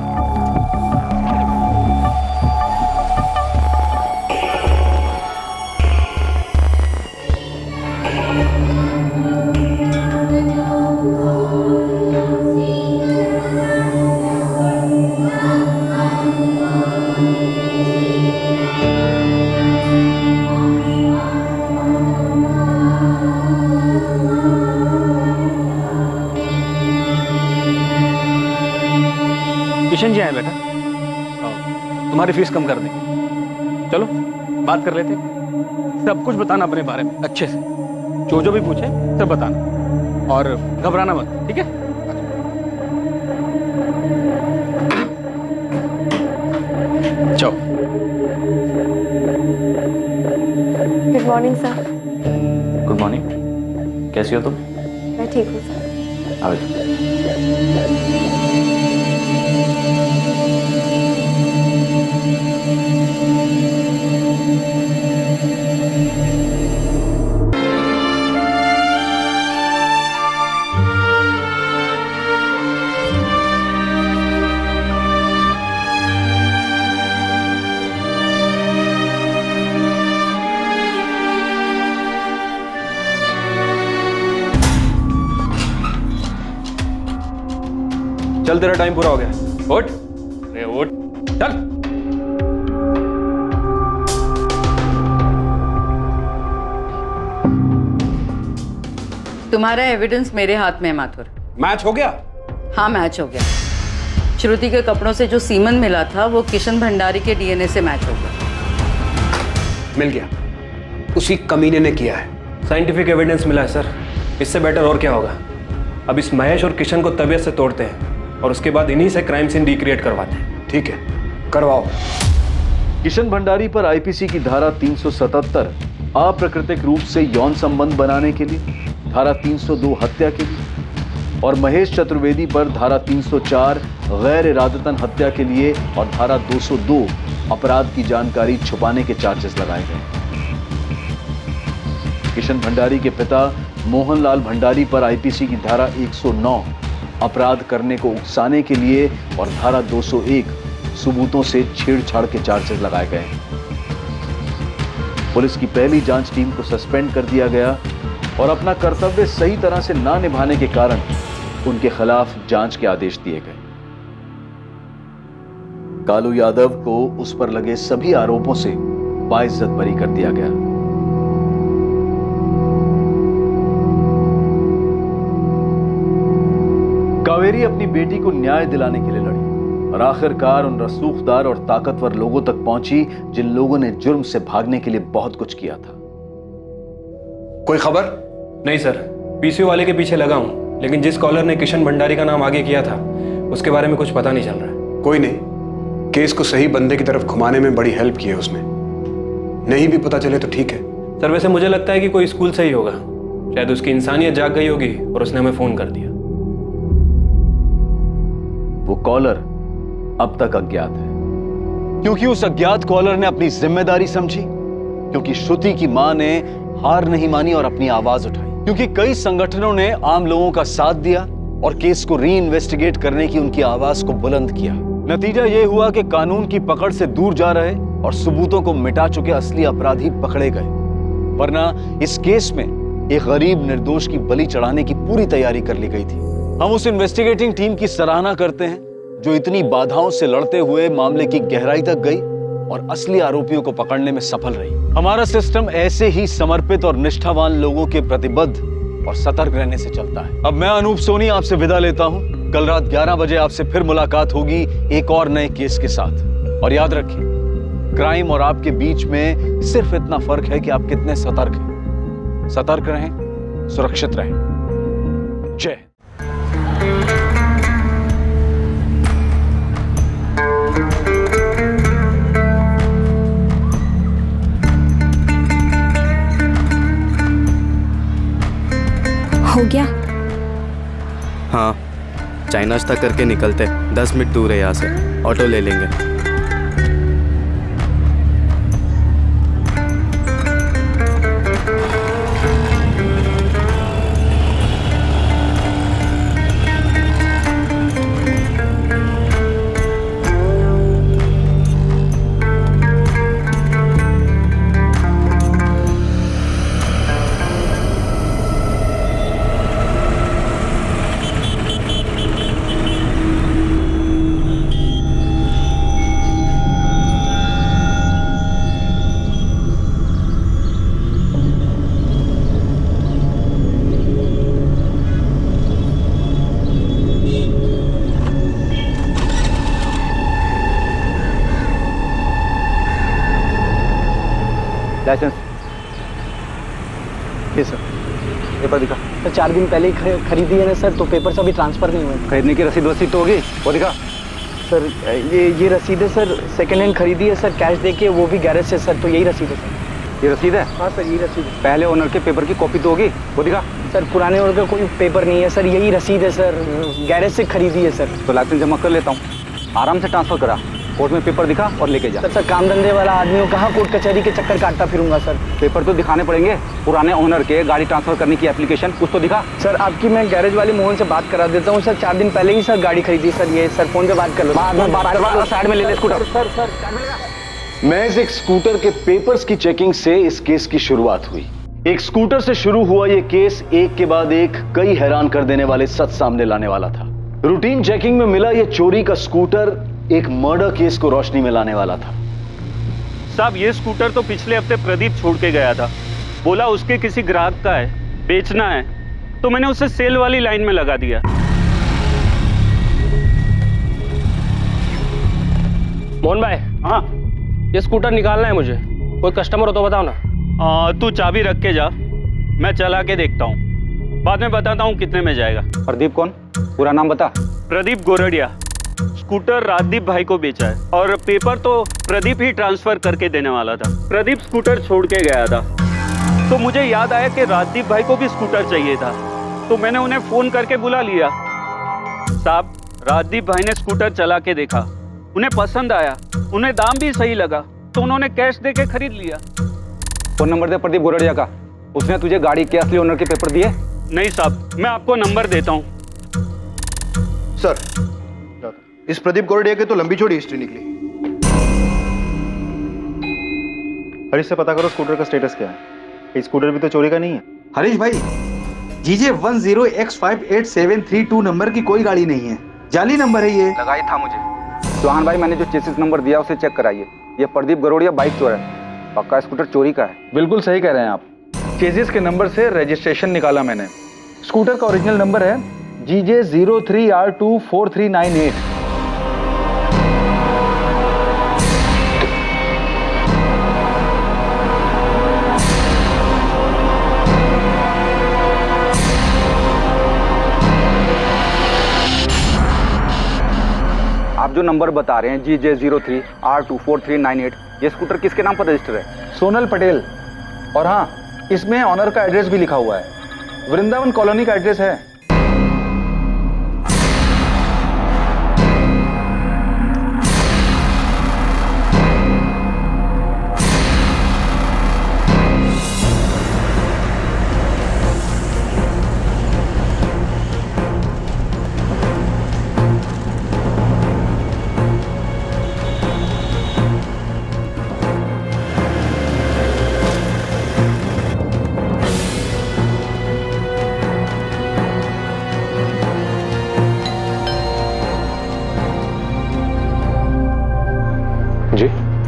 किशन जी आए बेटा, तुम्हारी फीस कम कर देंगे। चलो बात कर लेते। सब कुछ बताना अपने बारे में अच्छे से, जो भी पूछे सब बताना और घबराना मत, ठीक है? चलो। Good morning sir. Good morning, कैसी हो तुम? मैं ठीक हूँ सर। आओ। चल, तेरा टाइम पूरा हो गया। उठ, अरे उठ, चल। तुम्हारा एविडेंस मेरे हाथ में है माथुर। मैच हो गया? हाँ मैच हो गया। श्रुति के कपड़ों से जो सीमन मिला था वो किशन भंडारी के डीएनए से मैच हो गया। मिल गया, उसी कमीने ने किया है। साइंटिफिक एविडेंस मिला है सर, इससे बेटर और क्या होगा। अब इस महेश और किशन को तबीयत से तोड़ते हैं और उसके बाद इन्हीं से क्राइम सीन रिक्रिएट करवाते हैं। ठीक है, करवाओ। किशन भंडारी पर आईपीसी की धारा 377 अप्राकृतिक रूप से यौन संबंध बनाने के लिए, धारा 302 हत्या के लिए और महेश चतुर्वेदी पर धारा 304 गैर इरादतन हत्या के लिए और धारा 202 अपराध की जानकारी छुपाने के चार्जेस लगाए गए। किशन भंडारी के पिता मोहनलाल भंडारी पर आईपीसी की धारा 109 अपराध करने को उकसाने के लिए और धारा 201 सबूतों से छेड़छाड़ के चार्जेस लगाए गए हैं। पुलिस की पहली जांच टीम को सस्पेंड कर दिया गया और अपना कर्तव्य सही तरह से ना निभाने के कारण उनके खिलाफ जांच के आदेश दिए गए। कालू यादव को उस पर लगे सभी आरोपों से बाइज्जत बरी कर दिया गया। कावेरी अपनी बेटी को न्याय दिलाने के लिए लड़ी और आखिरकार उन रसूखदार और ताकतवर लोगों तक पहुंची जिन लोगों ने जुर्म से भागने के लिए बहुत कुछ किया था। कोई खबर? नहीं सर, पीसीओ वाले के पीछे लगा हूं, लेकिन जिस कॉलर ने किशन भंडारी का नाम आगे किया था उसके बारे में कुछ पता नहीं चल रहा है। कोई नहीं, केस को सही बंदे की तरफ घुमाने में बड़ी हेल्प की है उसने। नहीं भी पता चले तो ठीक है। सर वैसे मुझे लगता है कि कोई स्कूल से ही होगा, शायद उसकी इंसानियत जाग गई होगी और उसने हमें फोन कर दिया। वो कॉलर अब तक अज्ञात है। क्योंकि उस अज्ञात कॉलर ने अपनी जिम्मेदारी समझी, क्योंकि श्रुति की मां ने हार नहीं मानी और अपनी आवाज उठाई, क्योंकि कई संगठनों ने आम लोगों का साथ दिया और केस को री इन्वेस्टिगेट करने की उनकी आवाज को बुलंद किया। नतीजा यह हुआ कि कानून की पकड़ से दूर जा रहे और सबूतों को मिटा चुके असली अपराधी पकड़े गए, वरना इस केस में एक गरीब निर्दोष की बलि चढ़ाने की पूरी तैयारी कर ली गई थी। हम उस इन्वेस्टिगेटिंग टीम की सराहना करते हैं जो इतनी बाधाओं से लड़ते हुए मामले की गहराई तक गई और असली आरोपियों को पकड़ने में सफल रही। हमारा सिस्टम ऐसे ही समर्पित और निष्ठावान लोगों के प्रतिबद्ध और सतर्क रहने से चलता है। अब मैं अनूप सोनी आपसे विदा लेता हूं। कल रात 11 बजे आपसे फिर मुलाकात होगी एक और नए केस के साथ। और याद रखिए, क्राइम और आपके बीच में सिर्फ इतना फर्क है कि आप कितने सतर्क हैं। सतर्क रहें, सुरक्षित रहें। जय। हो गया? हाँ, चाय नाश्ता करके निकलते, 10 मिनट दूर है यहाँ से, ऑटो ले लेंगे। लाइसेंस ये सर, पेपर दिखा। सर 4 दिन पहले ही खरीदी है ना सर, तो पेपर से अभी ट्रांसफर नहीं हुए। खरीदने की रसीद वसीद तो होगी, वो दिखा। सर ये रसीद है सर, सेकेंड हैंड खरीदी है सर, कैश देके, वो भी गैरेज से सर, तो यही रसीद है सर। ये रसीद है? हाँ सर, यही रसीद है। पहले ओनर के पेपर की कॉपी तो होगी, वो दिखा। सर पुराने ओनर का कोई पेपर नहीं है सर, यही रसीद है सर, गैरेज से खरीदी है सर। तो लाइसेंस जमा कर लेता हूँ, आराम से ट्रांसफर करा, कोर्ट में पेपर दिखा और लेके जा। सर काम धंधे वाला आदमी हो, कहाँ कोर्ट कचहरी के चक्कर काटता फिरूंगा सर। पेपर तो दिखाने पड़ेंगे, पुराने ओनर के गाड़ी ट्रांसफर करने की एप्लीकेशन, कुछ तो दिखा। सर आपकी मैं गैरेज वाले मोहन से बात करा देता हूँ सर, 4 दिन पहले ही सर गाड़ी खरीदी सर, ये सर फोन पे बात कर लो। साइड में ले ले स्कूटर। सर महज एक स्कूटर के पेपर्स की चेकिंग से इस केस की शुरुआत हुई। एक स्कूटर से शुरू हुआ यह केस एक के बाद एक कई हैरान कर देने वाले सच सामने लाने वाला था। रूटीन चेकिंग में मिला यह चोरी का स्कूटर एक मर्डर केस को रोशनी में लाने वाला था। साहब ये स्कूटर तो पिछले हफ्ते प्रदीप छोड़ के गया था, बोला उसके किसी ग्राहक का है, बेचना है, तो मैंने उसे सेल वाली लाइन में लगा दिया। मोहन भाई, हाँ ये स्कूटर निकालना है मुझे, कोई कस्टमर हो तो बताओ ना। तू चाबी रख के जा, मैं चला के देखता हूँ, बाद में बताता हूँ कितने में जाएगा। प्रदीप कौन? पूरा नाम बता। प्रदीप गोरडिया। स्कूटर राजदीप भाई को बेचा है और पेपर तो प्रदीप ही ट्रांसफर करके देने वाला था। प्रदीप स्कूटर छोड़ के गया था, तो मुझे याद आया कि राजदीप भाई को भी स्कूटर चाहिए था, तो मैंने उन्हें फोन करके बुला लिया। साहब राजदीप भाई ने स्कूटर चला के देखा, उन्हें पसंद आया, उन्हें दाम भी सही लगा, तो उन्होंने कैश देके खरीद लिया। फोन नंबर दे प्रदीप गोरडिया का। उसने तुझे गाड़ी के असली ओनर के पेपर दिए? नहीं साहब, मैं आपको नंबर देता हूँ। सर, इस प्रदीप गोरडिया की तो लंबी चौड़ी हिस्ट्री निकली। हरीश से पता करो स्कूटर का स्टेटस क्या है। ये स्कूटर भी तो चोरी का नहीं है। हरीश भाई, GJ 10X587332 नंबर की कोई गाड़ी नहीं है, जाली नंबर है ये। लगा ही था मुझे। चौहान भाई, मैंने जो चेसिस नंबर दिया उसे चेक कराइए। ये प्रदीप गरोड़िया बाइक चोर है, पक्का स्कूटर चोरी का है। बिल्कुल सही कह रहे हैं आप। चेजिस के नंबर से रजिस्ट्रेशन निकाला मैंने। स्कूटर का ओरिजिनल नंबर है GJ 03R24398। आप जो नंबर बता रहे हैं GJ 03R24398, ये स्कूटर किसके नाम पर रजिस्टर है? सोनल पटेल। और हाँ, इसमें ऑनर का एड्रेस भी लिखा हुआ है, वृंदावन कॉलोनी का एड्रेस है।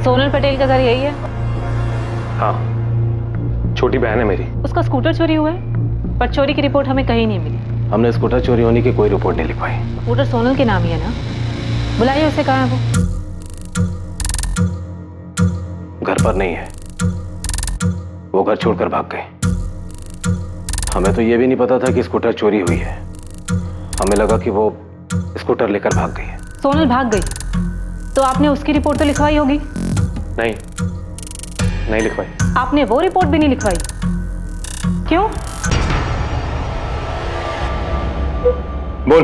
सोनल पटेल का घर यही है? हाँ, छोटी बहन है मेरी। उसका स्कूटर चोरी हुआ है, पर चोरी की रिपोर्ट हमें कहीं नहीं मिली। हमने स्कूटर चोरी होने की कोई रिपोर्ट नहीं लिखवाई। स्कूटर सोनल के नाम ही है ना? बुलाइए उसे, कहाँ है वो? घर पर नहीं है, वो घर छोड़कर भाग गए। हमें तो ये भी नहीं पता था कि स्कूटर चोरी हुई है। हमें लगा कि वो स्कूटर लेकर भाग गई है। सोनल भाग गई तो आपने उसकी रिपोर्ट तो लिखवाई होगी? नहीं लिखवाई। आपने वो रिपोर्ट भी नहीं लिखवाई, क्यों? बोल।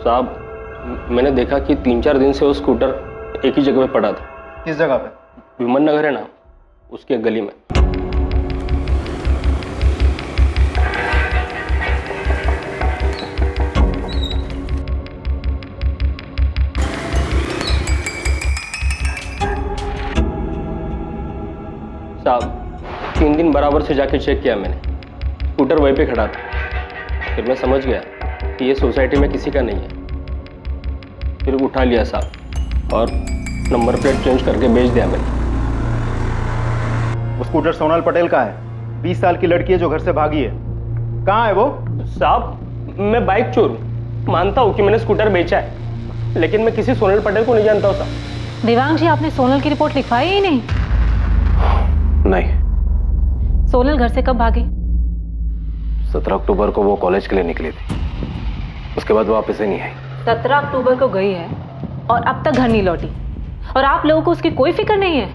साहब, मैंने देखा कि 3-4 दिन से वो स्कूटर एक ही जगह पे पड़ा था। किस जगह पे? विमन नगर है ना, उसकी एक गली में। साहब, 3 दिन बराबर से जाके चेक किया मैंने, स्कूटर वहीं पे खड़ा था। फिर मैं समझ गया कि ये सोसाइटी में किसी का नहीं है। फिर उठा लिया साहब और नंबर प्लेट चेंज करके बेच दिया मैंने। वो स्कूटर सोनल पटेल का है, 20 साल की लड़की है जो घर से भागी है। कहाँ है वो? साहब, मैं बाइक चोर हूँ, मानता हूँ कि मैंने स्कूटर बेचा है, लेकिन मैं किसी सोनल पटेल को नहीं जानता हूँ साहब। देवांग जी, आपने सोनल की रिपोर्ट लिखवाई ही नहीं? नहीं। सोनल घर से कब भागी? 17 अक्टूबर को वो कॉलेज के लिए निकली थी, उसके बाद वापस ही नहीं आई। 17 अक्टूबर को गई है और अब तक घर नहीं लौटी, और आप लोगों को उसकी कोई फिक्र नहीं है?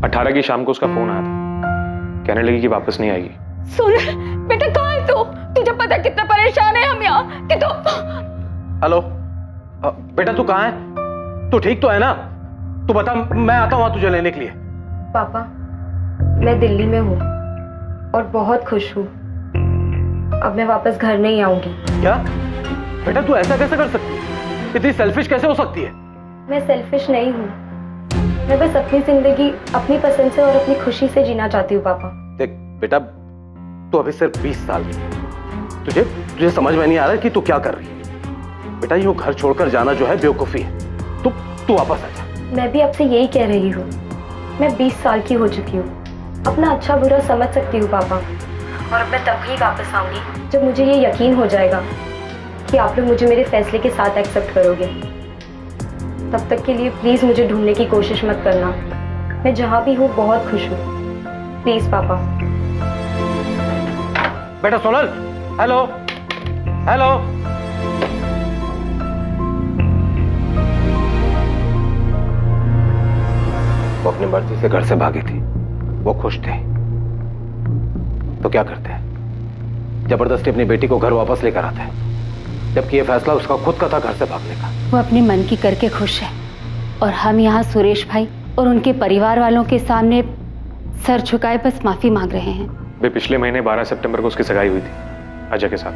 18 की शाम को उसका फोन आया था, कहने लगी कि वापस नहीं आएगी। सोनल बेटा, कहाँ है तू? तुझे पता कितना परेशान है हम यहाँ कि तू। हेलो बेटा, तू कहाँ है? तू ठीक तो है ना? तू बता, मैं आता हूँ तुझे लेने के लिए। पापा, मैं दिल्ली में हूँ और बहुत खुश हूँ। अब मैं वापस घर नहीं आऊंगी। क्या बेटा, तू ऐसा कैसे कर सकती है? इतनी सेल्फिश कैसे हो सकती है? मैं सेल्फिश नहीं हूँ, मैं बस अपनी जिंदगी अपनी पसंद से और अपनी खुशी से जीना चाहती हूँ। पापा देख बेटा, तू अभी सिर्फ 20 साल की, तुझे समझ में नहीं आ रहा कि तू क्या कर रही है। बेटा, यूं घर छोड़कर जाना जो है बेवकूफी है। तू वापस आ जा। मैं भी आपसे यही कह रही हूँ, मैं 20 साल की हो चुकी हूँ, अपना अच्छा बुरा समझ सकती हूँ पापा। और अब मैं तब ही वापस आऊंगी जब मुझे ये यकीन हो जाएगा कि आप लोग मुझे मेरे फैसले के साथ एक्सेप्ट करोगे। तब तक के लिए प्लीज मुझे ढूंढने की कोशिश मत करना। मैं जहाँ भी हूँ बहुत खुश हूँ। प्लीज पापा। बेटा सोनल, हेलो हेलो। वो अपनी मर्जी से घर से भागी थी, वो खुश थे, तो क्या करते हैं? जबरदस्ती अपनी बेटी को घर वापस लेकर आते हैं, जबकि ये फैसला उसका खुद का था घर से भागने का। वो अपने मन की करके खुश है, और हम यहाँ सुरेश भाई और उनके परिवार वालों के सामने सर झुकाए बस माफी मांग रहे हैं। वे पिछले महीने 12 सितंबर को उसकी सगाई हुई थी अजय के साथ।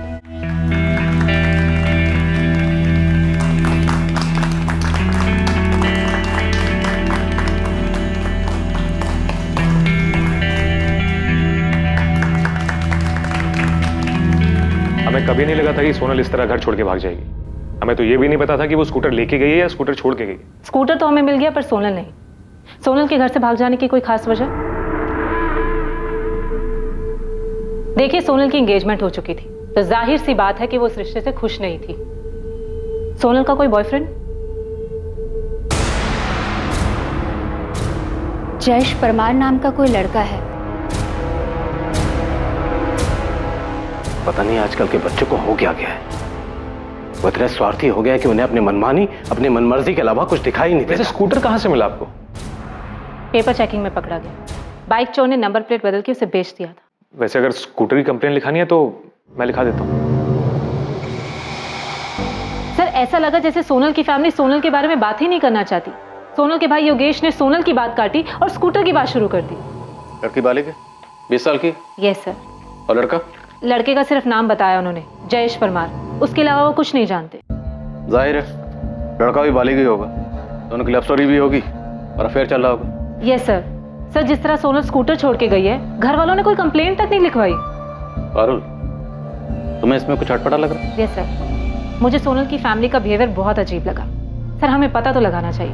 हमें कभी नहीं लगा था कि सोनल इस तरह घर छोड़ के भाग जाएगी। हमें तो ये भी नहीं पता था कि वो स्कूटर लेके गई है या स्कूटर छोड़ के गई। स्कूटर तो हमें मिल गया पर सोनल नहीं। सोनल के घर से भाग जाने की कोई खास वजह? देखिए, सोनल की एंगेजमेंट हो चुकी थी तो जाहिर सी बात है कि वो इस रिश्ते से खुश नहीं थी। सोनल का कोई बॉयफ्रेंड? जयेश परमार नाम का कोई लड़का है। पता नहीं आजकल के बच्चों को हो क्या गया है। वो इतने स्वार्थी हो गया कि उन्हें अपनी मनमानी, अपनी मनमर्जी के अलावा कुछ दिखाई नहीं देता। स्कूटर कहां से मिला आपको? पेपर चेकिंग में पकड़ा गया। बाइक चोर ने नंबर प्लेट बदल के उसे बेच दिया था। वैसे अगर स्कूटर की कंप्लेन लिखानी है तो मैं लिखा देता हूँ। सर, ऐसा लगा जैसे सोनल की फैमिली सोनल के बारे में बात ही नहीं करना चाहती। सोनल के भाई योगेश ने सोनल की बात काटी और स्कूटर की बात शुरू कर दी। लड़की बालिग है, 20 साल की। Yes sir. और लड़का? लड़के का सिर्फ नाम बताया उन्होंने, जयेश परमार। उसके अलावा वो कुछ नहीं जानते। जाहिर है लड़का भी बालिग ही होगा, दोनों की लव स्टोरी भी होगी और अफेयर चल रहा होगा। Yes sir. सर, जिस तरह सोनल स्कूटर छोड़ के गई है, घर वालों ने कोई कंप्लेंट तक नहीं लिखवाई। पारुल, तुम्हें इसमें कुछ अटपटा लग रहा है? Yes sir. मुझे सोनल की फैमिली का बिहेवियर बहुत अजीब लगा। सर, हमें पता तो लगाना चाहिए।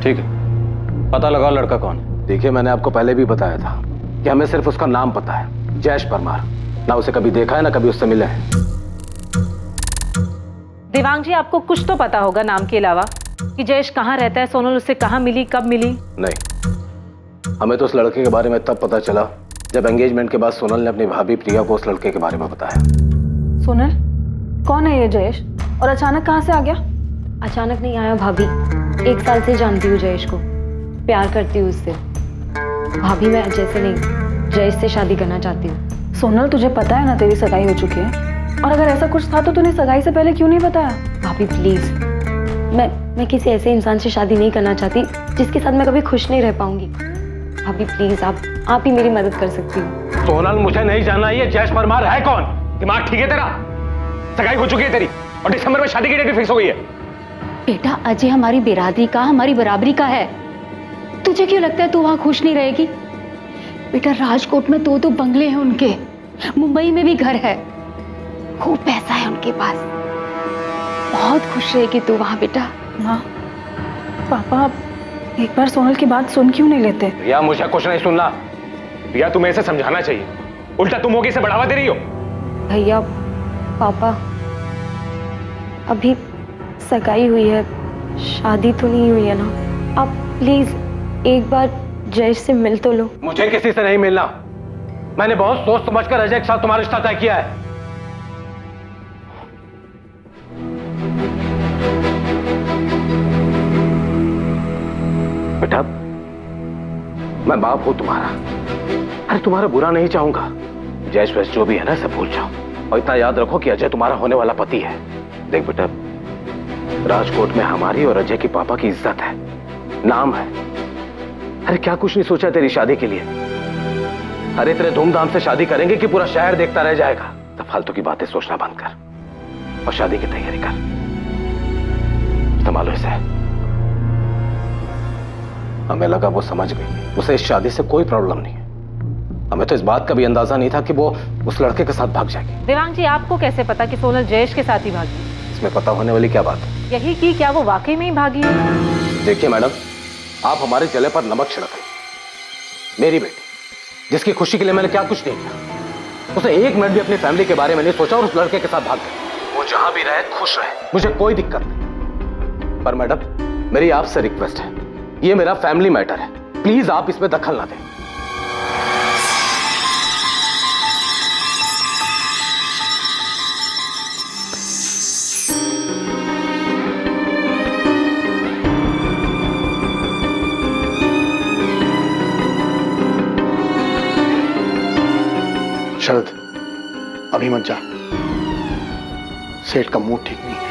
ठीक है, पता लगाओ लड़का कौन है। देखिए, मैंने आपको पहले भी बताया था कि हमें सिर्फ उसका नाम पता है, जयेश परमार। ना उसे कभी देखा है ना कभी उससे मिला है। देवांग जी, आपको कुछ तो पता होगा नाम के अलावा कि जयेश कहाँ रहता है, सोनल उससे कहाँ मिली, कब मिली? नहीं, हमें तो उस लड़के के बारे में तब पता चला जब एंगेजमेंट के बाद सोनल ने अपनी भाभी प्रिया को उस लड़के के बारे में बताया। सोनल, कौन है ये जयेश और अचानक कहाँ से आ गया? अचानक नहीं आया भाभी, 1 साल से जानती हूँ जयेश को, प्यार करती हूँ उससे। भाभी, मैं अजय से नहीं, जयेश से शादी करना चाहती हूँ। सोनल, तुझे पता है ना तेरी सगाई हो चुकी है, और अगर ऐसा कुछ था तो तूने सगाई से पहले क्यों नहीं बताया? भाभी प्लीज, मैं किसी ऐसे इंसान से शादी नहीं करना चाहती जिसके साथ मैं कभी खुश नहीं रह पाऊंगी। भाभी प्लीज, आप ही मेरी मदद कर सकती हो। सोनल, मुझे नहीं जानना ये जयेश परमार है कौन। दिमाग ठीक है तेरा? सगाई हो चुकी है तेरी और दिसंबर में शादी की डेट भी फिक्स हो गई है। बेटा, अजय हमारी बिरादरी का, हमारी बराबरी का है। तुझे क्यों लगता है तू वहां खुश नहीं रहेगी? बेटा, राजकोट में 2 बंगले हैं उनके, मुंबई में भी घर है, खूब पैसा है उनके पास। बहुत खुश रहेगी तू वहां बेटा। माँ, पापा एक बार सोनल की बात सुन क्यों नहीं लेते? या मुझे कुछ नहीं सुनना। या तुम्हें इसे समझाना चाहिए, उल्टा तुम होगी इसे बढ़ावा दे रही हो। भैया, पापा, अभी सगाई हुई है, शादी तो नहीं हुई है ना। आप प्लीज एक बार जयेश से मिल तो लो। मुझे किसी से नहीं मिलना। मैंने बहुत सोच समझकर अजय के साथ तुम्हारा रिश्ता तय किया है। बेटा, मैं बाप हूं तुम्हारा। अरे तुम्हारा बुरा नहीं चाहूंगा। जयेश वैस जो भी है ना, सब भूल जाओ और इतना याद रखो कि अजय तुम्हारा होने वाला पति है। देख बेटा, राजकोट में हमारी और अजय की पापा की इज्जत है, नाम है। अरे क्या कुछ नहीं सोचा तेरी शादी के लिए? अरे इतने धूमधाम से शादी करेंगे कि पूरा शहर देखता रह जाएगा। तो फालतू की बातें सोचना बंद कर और शादी की तैयारी कर। संभालो इसे। हमें लगा वो समझ गई, उसे इस शादी से कोई प्रॉब्लम नहीं है। हमें तो इस बात का भी अंदाजा नहीं था कि वो उस लड़के के साथ भाग जाएगी। देवांग जी, आपको कैसे पता कि सोनल जयेश के साथ ही भागी? इसमें पता होने वाली क्या बात है? यही कि क्या वो वाकई में ही भागी है? देखिए मैडम, आप हमारे जले पर नमक छिड़क रही। मेरी बेटी, जिसकी खुशी के लिए मैंने क्या कुछ नहीं किया, उसे 1 मिनट भी अपनी फैमिली के बारे में नहीं सोचा और उस लड़के के साथ भाग गई। वो जहां भी रहे खुश रहे, मुझे कोई दिक्कत नहीं। पर मैडम, मेरी आपसे रिक्वेस्ट है, ये मेरा फैमिली मैटर है, प्लीज आप इसमें दखल ना दें। शरद, अभी मत जा, सेठ का मूड ठीक नहीं है।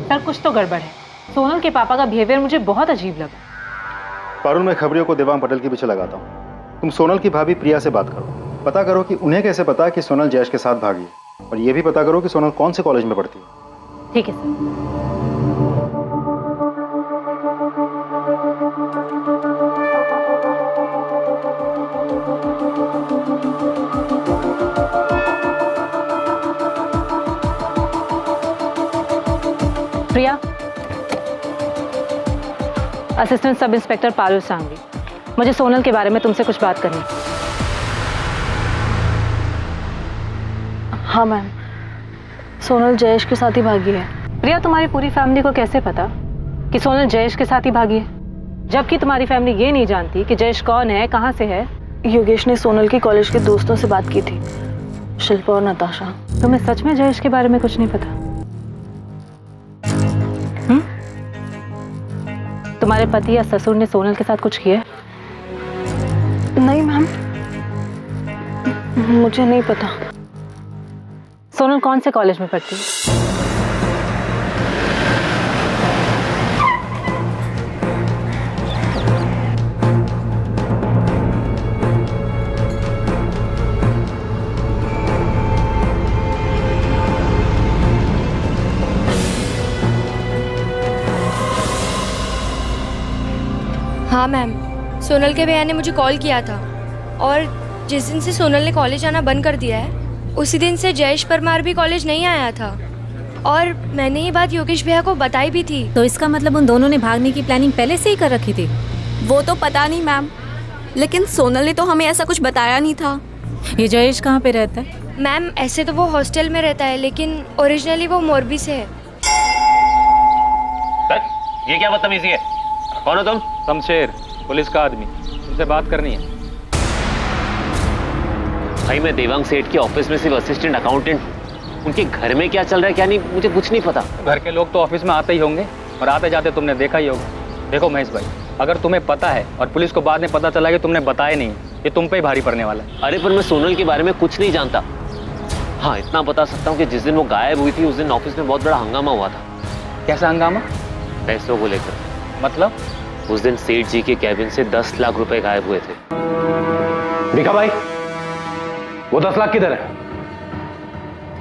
सर, कुछ तो गड़बड़ है। सोनल के पापा का बिहेवियर मुझे बहुत अजीब लगा। पारुल, मैं खबरियों को देवांग पटेल के पीछे लगाता हूँ। तुम सोनल की भाभी प्रिया से बात करो, पता करो कि उन्हें कैसे पता कि सोनल जयेश के साथ भागी है, और ये भी पता करो कि सोनल कौन से कॉलेज में पढ़ती है। ठीक है sir. Priya, assistant sub inspector Parul Sanghvi, मुझे सोनल के बारे में तुमसे कुछ बात करनी है। हाँ मैम, सोनल जयेश के साथ ही भागी है। प्रिया, तुम्हारी पूरी फैमिली को कैसे पता कि सोनल जयेश के साथ ही भागी है, जबकि तुम्हारी फैमिली ये नहीं जानती कि जयेश कौन है, कहाँ से है? योगेश ने सोनल के कॉलेज के दोस्तों से बात की थी, शिल्पा और नताशा। तुम्हें सच में जयेश के बारे में कुछ नहीं पता? तुम्हारे पति या ससुर ने सोनल के साथ कुछ किया? नहीं मैम, मुझे नहीं पता। सोनल कौन से कॉलेज में पढ़ती है? हाँ मैम, सोनल के भैया ने मुझे कॉल किया था और जिस दिन से सोनल ने कॉलेज आना बंद कर दिया है उसी दिन से जयेश परमार भी कॉलेज नहीं आया था, और मैंने ये बात योगेश भैया को बताई भी थी। तो इसका मतलब उन दोनों ने भागने की प्लानिंग पहले से ही कर रखी थी? वो तो पता नहीं मैम, लेकिन सोनल ने तो हमें ऐसा कुछ बताया नहीं था। ये जयेश कहाँ पे रहता है? मैम, ऐसे तो वो हॉस्टल में रहता है, लेकिन ओरिजिनली वो मोरबी से है। ये क्या बदतमीजी है? कौन हो तुम? शमशेर, पुलिस का आदमी, तुमसे बात करनी है। भाई, मैं देवांग सेठ के ऑफिस में सिर्फ असिस्टेंट अकाउंटेंट, उनके घर में क्या चल रहा है क्या नहीं मुझे कुछ नहीं पता। घर के लोग तो ऑफिस में आते ही होंगे और आते जाते तुमने देखा ही होगा। देखो महेश भाई, अगर तुम्हें पता है और पुलिस को बाद में पता चला कि तुमने बताया नहीं, ये तुम पे ही भारी पड़ने वाला है। अरे पर मैं सोनल के बारे में कुछ नहीं जानता। हाँ, इतना बता सकता हूँ कि जिस दिन वो गायब हुई थी उस दिन ऑफिस में बहुत बड़ा हंगामा हुआ था। कैसा हंगामा? पैसों को लेकर। मतलब? उस दिन सेठ जी के कैबिन से 10 लाख रुपए गायब हुए थे। दिखा भाई, वो 10 लाख किधर है?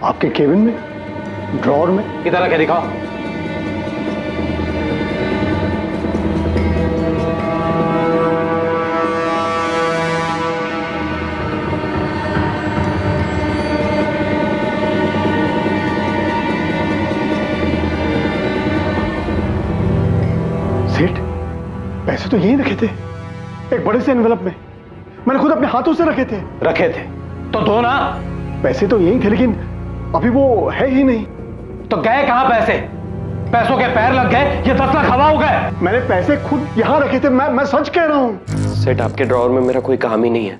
आपके केबिन में, ड्रॉर में। किधर रखे दिखाओ। सेठ, पैसे तो यहीं रखे थे, एक बड़े से एनवेलप में। मैंने खुद अपने हाथों से रखे थे। रखे थे तो दो ना। पैसे तो यहीं थे, लेकिन अभी वो है ही नहीं। तो गए कहां पैसे? पैसों के पैर लग गए, ये 10 लाख हवा हो गए। मैंने पैसे खुद यहां रखे थे, मैं सच कह रहा हूं। सेठ, आपके ड्रॉवर में मेरा कोई काम ही नहीं है,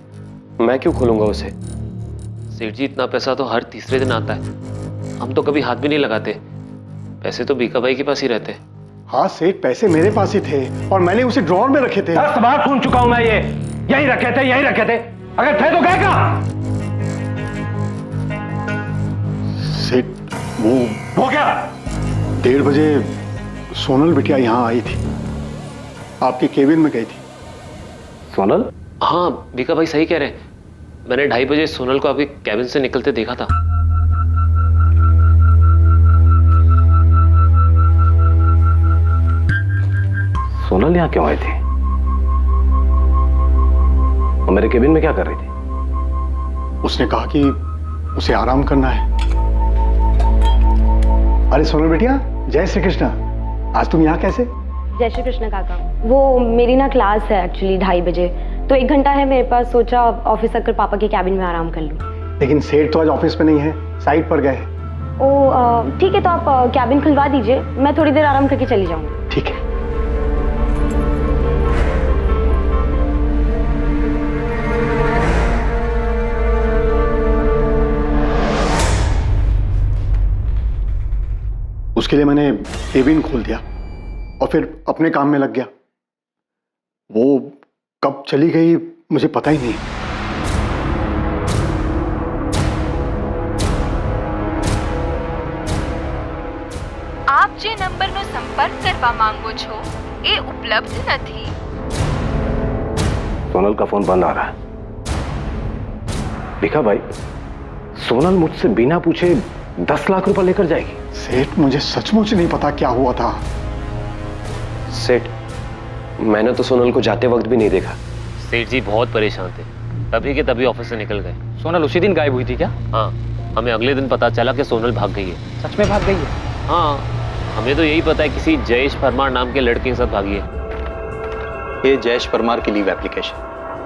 मैं क्यों खोलूंगा उसे? सेठ जी, इतना पैसा तो हर तीसरे दिन आता है, हम तो कभी हाथ भी नहीं लगाते। पैसे तो बीका भाई के पास ही रहते हैं। हाँ सेठ, पैसे मेरे पास ही थे और मैंने उसे ड्रॉर में रखे थे। 10 बार सुन चुका हूं मैं, ये यहीं रखे थे, यहीं रखे थे। अगर थे तो गए कहां? सेठ, वो क्या? 1:30 बजे सोनल बिटिया यहाँ आई थी, आपके केबिन में गई थी। सोनल? हाँ, बीका भाई सही कह रहे हैं। मैंने 2:30 बजे सोनल को आपके कैबिन से निकलते देखा था। सोनल यहाँ क्यों आई थी? और मेरे केबिन में क्या कर रही थी? उसने कहा कि उसे आराम करना है। अरे सोनल बेटिया, जय श्री कृष्ण। आज तुम यहाँ कैसे? जय श्री कृष्ण काका, वो मेरी ना क्लास है एक्चुअली 2:30 बजे, तो 1 घंटा है मेरे पास, सोचा ऑफिस आकर पापा के कैबिन में आराम कर लूँ। लेकिन सेठ तो आज ऑफिस में नहीं है, साइट पर गए हैं। ओ ठीक है, तो आप कैबिन खुलवा दीजिए, मैं थोड़ी देर आराम करके चली जाऊँगी। ठीक है। उसके लिए मैंने केबिन खोल दिया और फिर अपने काम में लग गया। वो कब चली गई मुझे पता ही नहीं। आप जे नंबरનો સંપર્ક કરવા માંગો છો એ ઉપલબ્ધ નથી। सोनल का फोन बंद आ रहा है। देखा भाई, सोनल मुझसे बिना पूछे 10 लाख रुपए लेकर जाएगी। सेठ, मुझे सचमुच नहीं पता क्या हुआ था। सेठ, मैंने तो सोनल को जाते वक्त भी नहीं देखा। सेठ जी बहुत परेशान थे, तभी के तभी ऑफिस से निकल गए। सोनल उसी दिन गायब हुई थी क्या? हाँ, हमें अगले दिन पता चला कि सोनल भाग गई है। सच में भाग गई है? हाँ, हमें तो यही पता है किसी जयेश परमार नाम के लड़के के साथ भागी है। ये जयेश परमार की लीव एप्लीकेशन,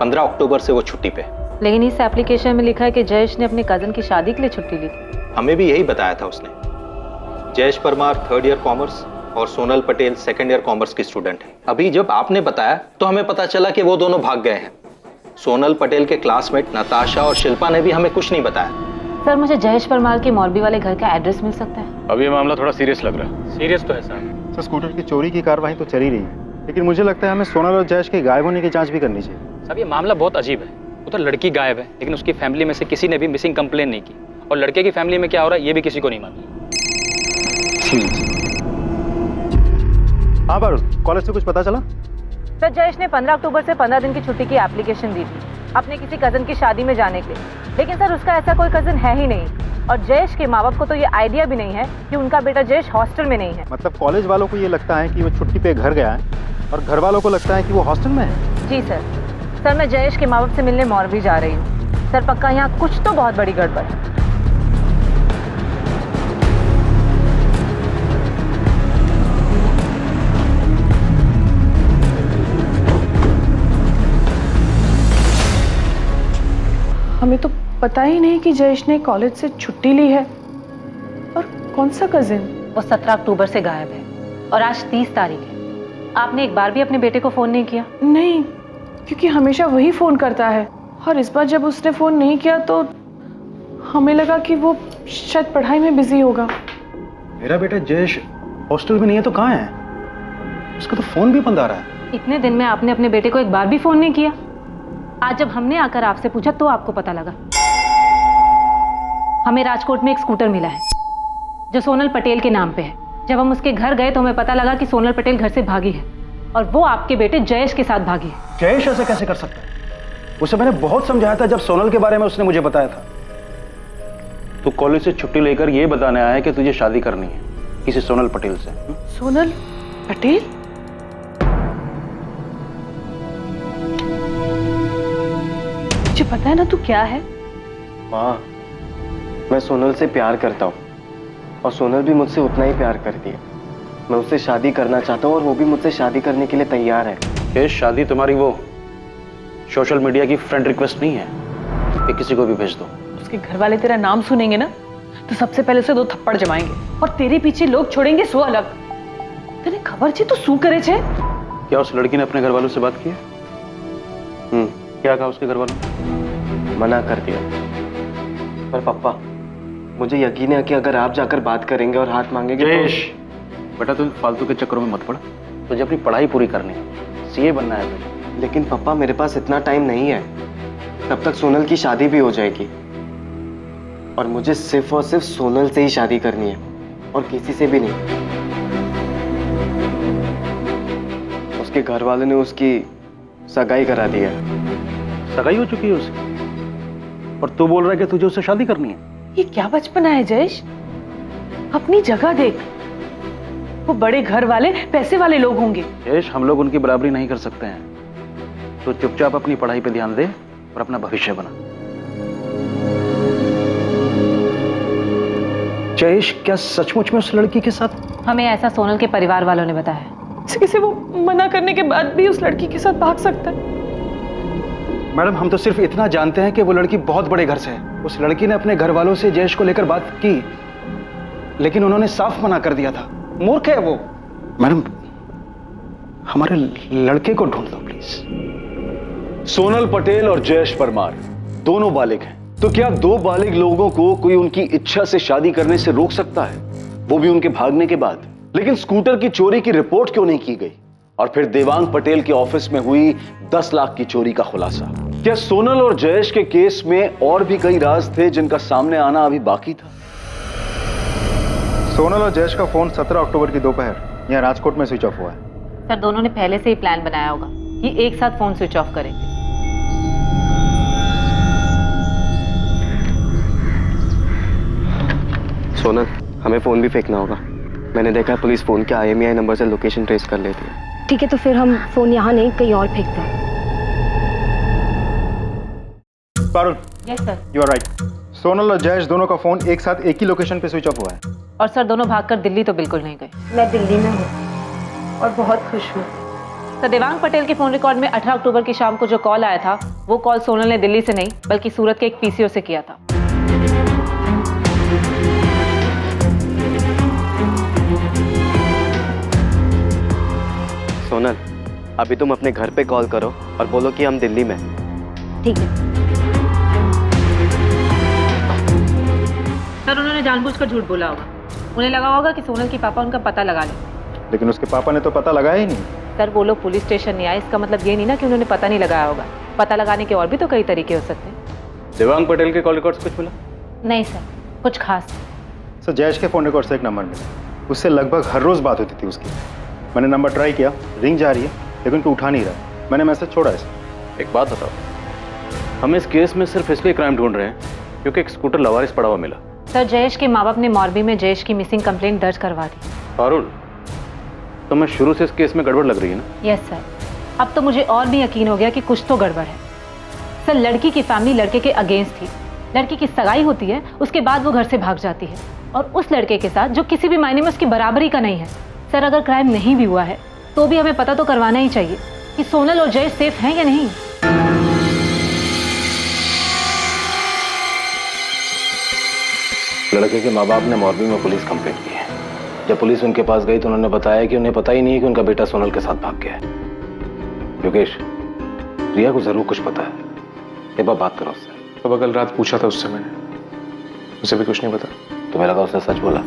15 अक्टूबर से वो छुट्टी पे। लेकिन इस एप्लीकेशन में लिखा है कि जयेश ने अपने कजन की शादी के लिए छुट्टी ली थी। हमें भी यही बताया था उसने। Jayesh Parmar 3rd year commerce और Sonal Patel 2nd year commerce की स्टूडेंट है। अभी जब आपने बताया तो हमें पता चला कि वो दोनों भाग गए हैं। सोनल पटेल के क्लासमेट नताशा और शिल्पा ने भी हमें कुछ नहीं बताया। सर, मुझे जयेश परमार के मोरबी वाले घर का एड्रेस मिल सकता है? अब ये मामला थोड़ा सीरियस लग रहा है। सीरियस तो है सर। सर, स्कूटर की चोरी की कार्रवाई तो चल ही रही है, लेकिन मुझे लगता है हमें सोनल और जयेश के गायब होने की जांच भी करनी चाहिए। साहब, ये मामला बहुत अजीब है। वो तो लड़की गायब है, लेकिन उसकी फैमिली में से किसी ने भी मिसिंग कंप्लेन नहीं की, और लड़के की फैमिली में क्या हो रहा है ये भी किसी को नहीं मालूम। हाँ बारूद, कॉलेज से कुछ पता चला? सर, जयेश ने 15 अक्टूबर से 15 दिन की छुट्टी की एप्लीकेशन दी थी अपने किसी कजन की शादी में जाने के लिए, लेकिन सर उसका ऐसा कोई कजन है ही नहीं, और जयेश के माँ बाप को तो ये आइडिया भी नहीं है कि उनका बेटा जयेश हॉस्टल में नहीं है। मतलब कॉलेज वालों को ये लगता है कि वो छुट्टी पे घर गया है, और घर वालों को लगता है कि वो हॉस्टल में है। जी सर। सर, मैं जयेश के माँ बाप से मिलने मोरबी जा रही हूँ। सर, पक्का यहाँ कुछ तो बहुत बड़ी गड़बड़ है। हमें तो पता ही नहीं कि जयेश ने कॉलेज से छुट्टी ली है। और कौन सा कजिन? वो 17 अक्टूबर से गायब है, और आज 30 तारीख है। आपने एक बार भी अपने बेटे को फोन नहीं किया? नहीं, क्योंकि हमेशा वही फोन करता है, और इस बार जब उसने फोन नहीं किया तो हमें लगा कि वो शायद पढ़ाई में बिजी होगा। मेरा बेटा जयेश हॉस्टल में नहीं है तो कहाँ है? उसका तो फोन भी बंद आ रहा है। इतने दिन में आपने अपने बेटे को एक बार भी फोन नहीं किया। आज जब हमने आकर आपसे पूछा तो आपको पता लगा। हमें राजकोट में एक स्कूटर मिला है जो सोनल पटेल के नाम पे है। जब हम उसके घर गए तो हमें पता लगा कि सोनल पटेल घर से भागी है, और वो आपके बेटे जयेश के साथ भागी है। जयेश ऐसे कैसे कर सकता है? उसे मैंने बहुत समझाया था जब सोनल के बारे में उसने मुझे बताया था। तू कॉलेज से छुट्टी लेकर ये बताने आया है कि तुझे शादी करनी है किसी सोनल पटेल से। सोनल पटेल? मुझे पता है ना तू क्या है। माँ, मैं सोनल से प्यार करता हूँ, और सोनल भी मुझसे उतना ही प्यार करती है। मैं उससे शादी करना चाहता हूँ, और वो भी मुझसे शादी करने के लिए तैयार है। ये शादी तुम्हारी वो सोशल मीडिया की फ्रेंड रिक्वेस्ट नहीं है कि किसी को भी भेज दो। उसके घर वाले तेरा नाम सुनेंगे ना तो सबसे पहले उसे 2 थप्पड़ जमाएंगे, और तेरे पीछे लोग छोड़ेंगे 100 अलग। तेरे खबर छे तो शू करे छे? क्या उस लड़की ने अपने घर वालों से बात की है? क्या कहा उसके घर वालों ने? मना कर दिया। पर पापा, मुझे यकीन है कि अगर आप जाकर बात करेंगे और हाथ मांगेंगे जयेश, बेटा तुम फालतू के चक्करों में मत पड़। तुझे अपनी पढ़ाई पूरी करनी है, सीए बनना है तुझे। लेकिन पापा, मेरे पास इतना टाइम नहीं है। तब तक सोनल की शादी भी हो जाएगी, और मुझे सिर्फ और सिर्फ सोनल से ही शादी करनी है, और किसी से भी नहीं। उसके घर वालों ने उसकी सगाई करा दी है। सगाई हो चुकी है उसकी, और तू बोल रहा है कि तुझे उससे शादी करनी है? ये क्या बचपना है जयेश? अपनी जगह देख। वो बड़े घर वाले पैसे वाले लोग होंगे। जयेश, हम लोग उनकी बराबरी नहीं कर सकते हैं। तो चुपचाप अपनी पढ़ाई पे ध्यान दे और अपना भविष्य बना। जयेश क्या सचमुच में उस लड़की के साथ? हमें ऐसा सोनल के परिवार वालों ने बताया। किसी वो मना करने के बाद भी उस लड़की के साथ भाग सकता है? मैडम, हम तो सिर्फ इतना जानते हैं कि वो लड़की बहुत बड़े घर से है। उस लड़की ने अपने घर वालों से जयेश को लेकर बात की, लेकिन उन्होंने साफ मना कर दिया था। मूर्ख है वो। मैडम, हमारे लड़के को ढूंढ लो प्लीज। सोनल पटेल और जयेश परमार दोनों बालिग हैं, तो क्या 2 बालिग लोगों को कोई उनकी इच्छा से शादी करने से रोक सकता है, वो भी उनके भागने के बाद? लेकिन स्कूटर की चोरी की रिपोर्ट क्यों नहीं की गई? और फिर देवांग पटेल के ऑफिस में हुई 10 लाख की चोरी का खुलासा? क्या सोनल और जयेश के केस में और भी कई राज थे जिनका सामने आना अभी बाकी था? सोनल और जयेश का फोन 17 अक्टूबर की दोपहर यहाँ राजकोट में स्विच ऑफ हुआ है। सर दोनों ने पहले से ही प्लान बनाया होगा कि एक साथ फोन स्विच ऑफ करेंगे। सोनल, हमें फ़ोन भी फेंकना होगा। मैंने देखा है पुलिस फ़ोन के IMEI नंबर से लोकेशन ट्रेस कर लेती है। ठीक है, तो फिर हम फ़ोन यहाँ नहीं कहीं और फेंकते हैं। Parul, yes sir. You are right. Sonal और जयेश दोनों का फ़ोन एक साथ एक ही लोकेशन पे स्विच ऑफ हुआ है। और सर दोनों भागकर दिल्ली तो बिल्कुल नहीं गए। मैं दिल्ली में हूँ और बहुत खुश हूँ। सर देवांग पटेल के फ़ोन रिकॉर्ड में 18 अक्टूबर की शाम को जो कॉल आया था वो कॉल सोनल ने दिल्ली से नहीं बल्कि सूरत के एक PCO से किया था। सोनल, अभी तुम अपने घर पे कॉल करो और बोलो कि हम दिल्ली में हैं। ठीक है। सर उन्होंने जानबूझकर झूठ बोला होगा। उन्हें लगा होगा कि सोनल के पापा उनका पता लगा लें। लेकिन उसके पापा ने तो पता लगाया ही नहीं। सर वो लोग पुलिस स्टेशन नहीं आए, इसका मतलब ये नहीं ना कि उन्होंने पता नहीं लगाया होगा। पता लगाने के और भी तो कई तरीके हो सकते हैं। देवांग पटेल के कॉल रिकॉर्ड्स कुछ मिला? नहीं सर, कुछ खास। सर जयेश के फ़ोन रिकॉर्ड से एक नंबर मिला, उससे लगभग हर रोज़ बात होती थी उसकी। मैंने नंबर ट्राई किया, रिंग जा रही है लेकिन तू उठा नहीं रहा। मैंने मैसेज छोड़ा इसे। एक बात बताओ, हम इस केस में सिर्फ इसलिए क्राइम ढूंढ रहे हैं क्योंकि एक स्कूटर लवारिस पड़ा हुआ मिला। सर जयेश के माँ बाप ने मॉर्बी में जयेश की मिसिंग कंप्लेंट दर्ज करवा दी। पारुल, तुम्हें शुरू से इस केस में गड़बड़ लग रही है ना? यस सर, अब तो मुझे और भी यकीन हो गया कि कुछ तो गड़बड़ है। सर लड़की की फैमिली लड़के के अगेंस्ट थी। लड़की की सगाई होती है, उसके बाद वो घर से भाग जाती है और उस लड़के के साथ जो किसी भी मायने में उसकी बराबरी का नहीं है। सर अगर क्राइम नहीं भी हुआ है तो भी हमें पता तो करवाना ही चाहिए कि सोनल और जयेश सेफ हैं या नहीं। लड़के के माँ बाप ने मॉर्बी में पुलिस कंप्लेंट की है। जब पुलिस उनके पास गई तो उन्होंने बताया कि उन्हें पता ही नहीं है कि उनका बेटा सोनल के साथ भाग गया है। योगेश, रिया को जरूर कुछ पता है, एक बार बात करो उससे। अब कल रात पूछा था उससे मैंने, उसे भी कुछ नहीं पता। तुम्हें लगा उसने सच बोला?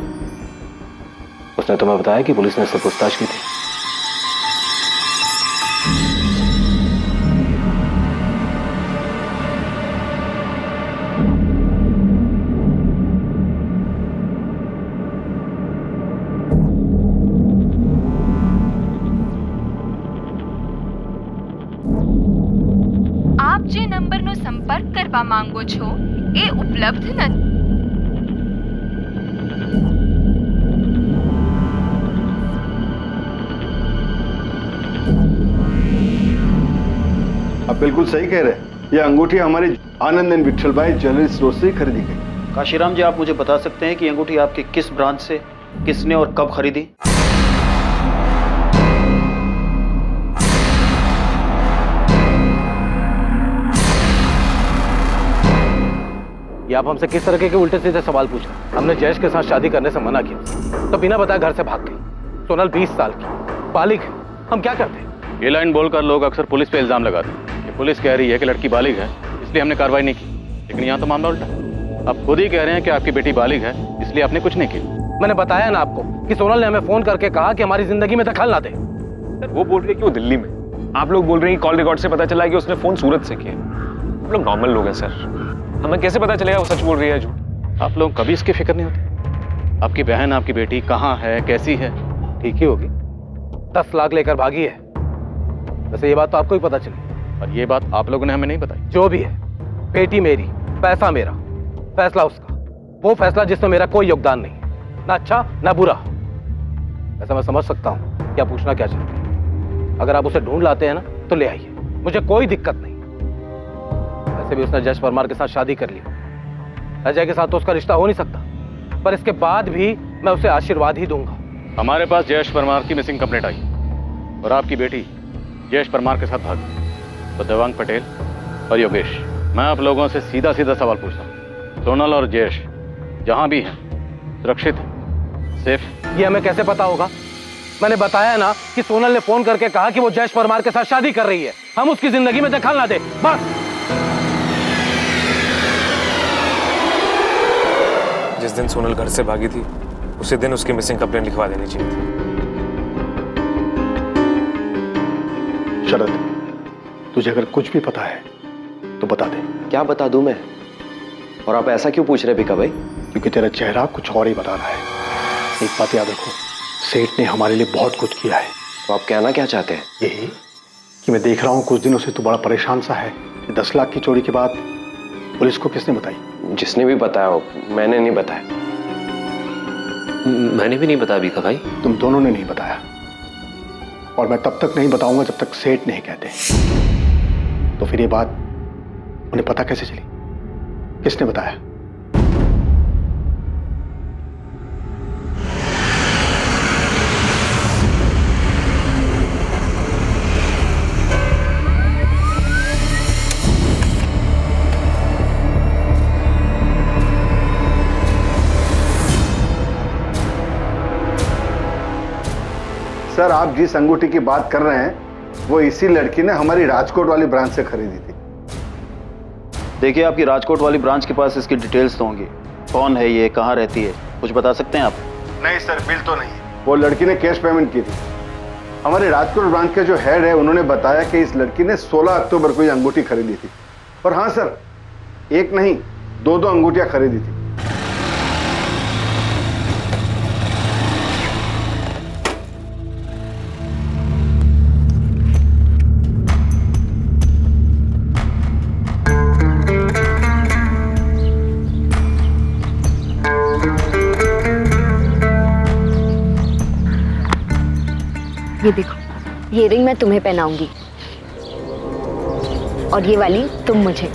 उसने तुम्हें बताया कि पुलिस ने उससे पूछताछ की थी? આપ જે નંબરનો સંપર્ક કરવા માંગો છો એ ઉપલબ્ધ નથી। आप बिल्कुल सही कह रहे हैं। यह अंगूठी हमारे आनंद एंड विठल भाई ज्वेलरी स्टोर से खरीदी गई। काशीराम जी, आप मुझे बता सकते हैं कि अंगूठी आपकी किस ब्रांच से किसने और कब खरीदी? ये आप हमसे किस तरह के उल्टे सीधे सवाल पूछ रहे हैं? हमने जयेश के साथ शादी करने से मना किया तो बिना बताए घर से भाग गई। सोनल 20 साल की बालिग है, हम क्या करते? ये लाइन बोलकर लोग अक्सर पुलिस पे इल्जाम लगाते हैं कि पुलिस कह रही है कि लड़की बालिग है इसलिए हमने कार्रवाई नहीं की, लेकिन यहाँ तो मामला उल्टा। आप खुद ही कह रहे हैं कि आपकी बेटी बालिग है इसलिए आपने कुछ नहीं किया। मैंने बताया ना आपको कि सोनल ने हमें फोन करके कहा कि हमारी जिंदगी में दखल ना दे। सर वो बोल रही है कि वो दिल्ली में, आप लोग बोल रहे हैं कि कॉल रिकॉर्ड से पता चला कि उसने फोन सूरत से किया। हम लोग नॉर्मल लोग हैं सर, हमें कैसे पता चलेगा वो सच बोल रही है झूठ? आप लोग कभी इसकी फिक्र नहीं होती? आपकी बहन, आपकी बेटी कहाँ है, कैसी है? ठीक ही होगी, 10 लाख लेकर भागी है। वैसे ये बात तो आपको ही पता चली, और ये बात आप लोगों ने हमें नहीं बताई। जो भी है, बेटी मेरी, पैसा मेरा, फैसला उसका। वो फैसला जिसमें मेरा कोई योगदान नहीं, ना अच्छा ना बुरा। ऐसा मैं समझ सकता हूँ क्या पूछना क्या चाहते हैं। अगर आप उसे ढूंढ लाते हैं ना तो ले आइए, मुझे कोई दिक्कत नहीं। वैसे भी उसने जयेश परमार के साथ शादी कर ली, अजय के साथ तो उसका रिश्ता हो नहीं सकता, पर इसके बाद भी मैं उसे आशीर्वाद ही दूंगा। हमारे पास जयेश परमार की मिसिंग कंप्लेंट आई और आपकी बेटी जयेश परमार के साथ भागी। तो देवांग पटेल और योगेश, मैं आप लोगों से सीधा सीधा सवाल पूछता हूँ, सोनल और जयेश जहां भी हैं सुरक्षित हैं, सेफ? ये हमें कैसे पता होगा? मैंने बताया ना कि सोनल ने फोन करके कहा कि वो जयेश परमार के साथ शादी कर रही है, हम उसकी जिंदगी में दखल ना दे, बस। जिस दिन सोनल घर से भागी थी उसी दिन उसकी मिसिंग कंप्लेंट लिखवा देनी चाहिए थी। शरद, तुझे अगर कुछ भी पता है तो बता दे। क्या बता दूं मैं? और आप ऐसा क्यों पूछ रहे भिका भाई? क्योंकि तेरा चेहरा कुछ और ही बता रहा है। एक बात याद रखो, सेठ ने हमारे लिए बहुत कुछ किया है। तो आप कहना क्या चाहते हैं? यही कि मैं देख रहा हूँ कुछ दिनों से तू बड़ा परेशान सा है कि 10 लाख की चोरी की बात पुलिस को किसने बताई? जिसने भी बताया हो, मैंने नहीं बताया। मैंने भी नहीं बताया बीका भाई। तुम दोनों ने नहीं बताया, और मैं तब तक नहीं बताऊंगा जब तक सेठ नहीं कहते। तो फिर ये बात उन्हें पता कैसे चली? किसने बताया? सर, आप जिस अंगूठी की बात कर रहे हैं वो इसी लड़की ने हमारी राजकोट वाली ब्रांच से खरीदी थी। देखिए, आपकी राजकोट वाली ब्रांच के पास इसकी डिटेल्स तो होंगी। कौन है ये, कहाँ रहती है, कुछ बता सकते हैं आप? नहीं सर, बिल तो नहीं। वो लड़की ने कैश पेमेंट की थी। हमारे राजकोट ब्रांच के जो हेड है उन्होंने बताया कि इस लड़की ने 16 अक्टूबर को ये अंगूठी खरीदी थी। और हाँ सर, एक नहीं, दो अंगूठियां खरीदी थी। ये देखो, ये रिंग मैं तुम्हें पहनाऊंगी और ये वाली तुम मुझे।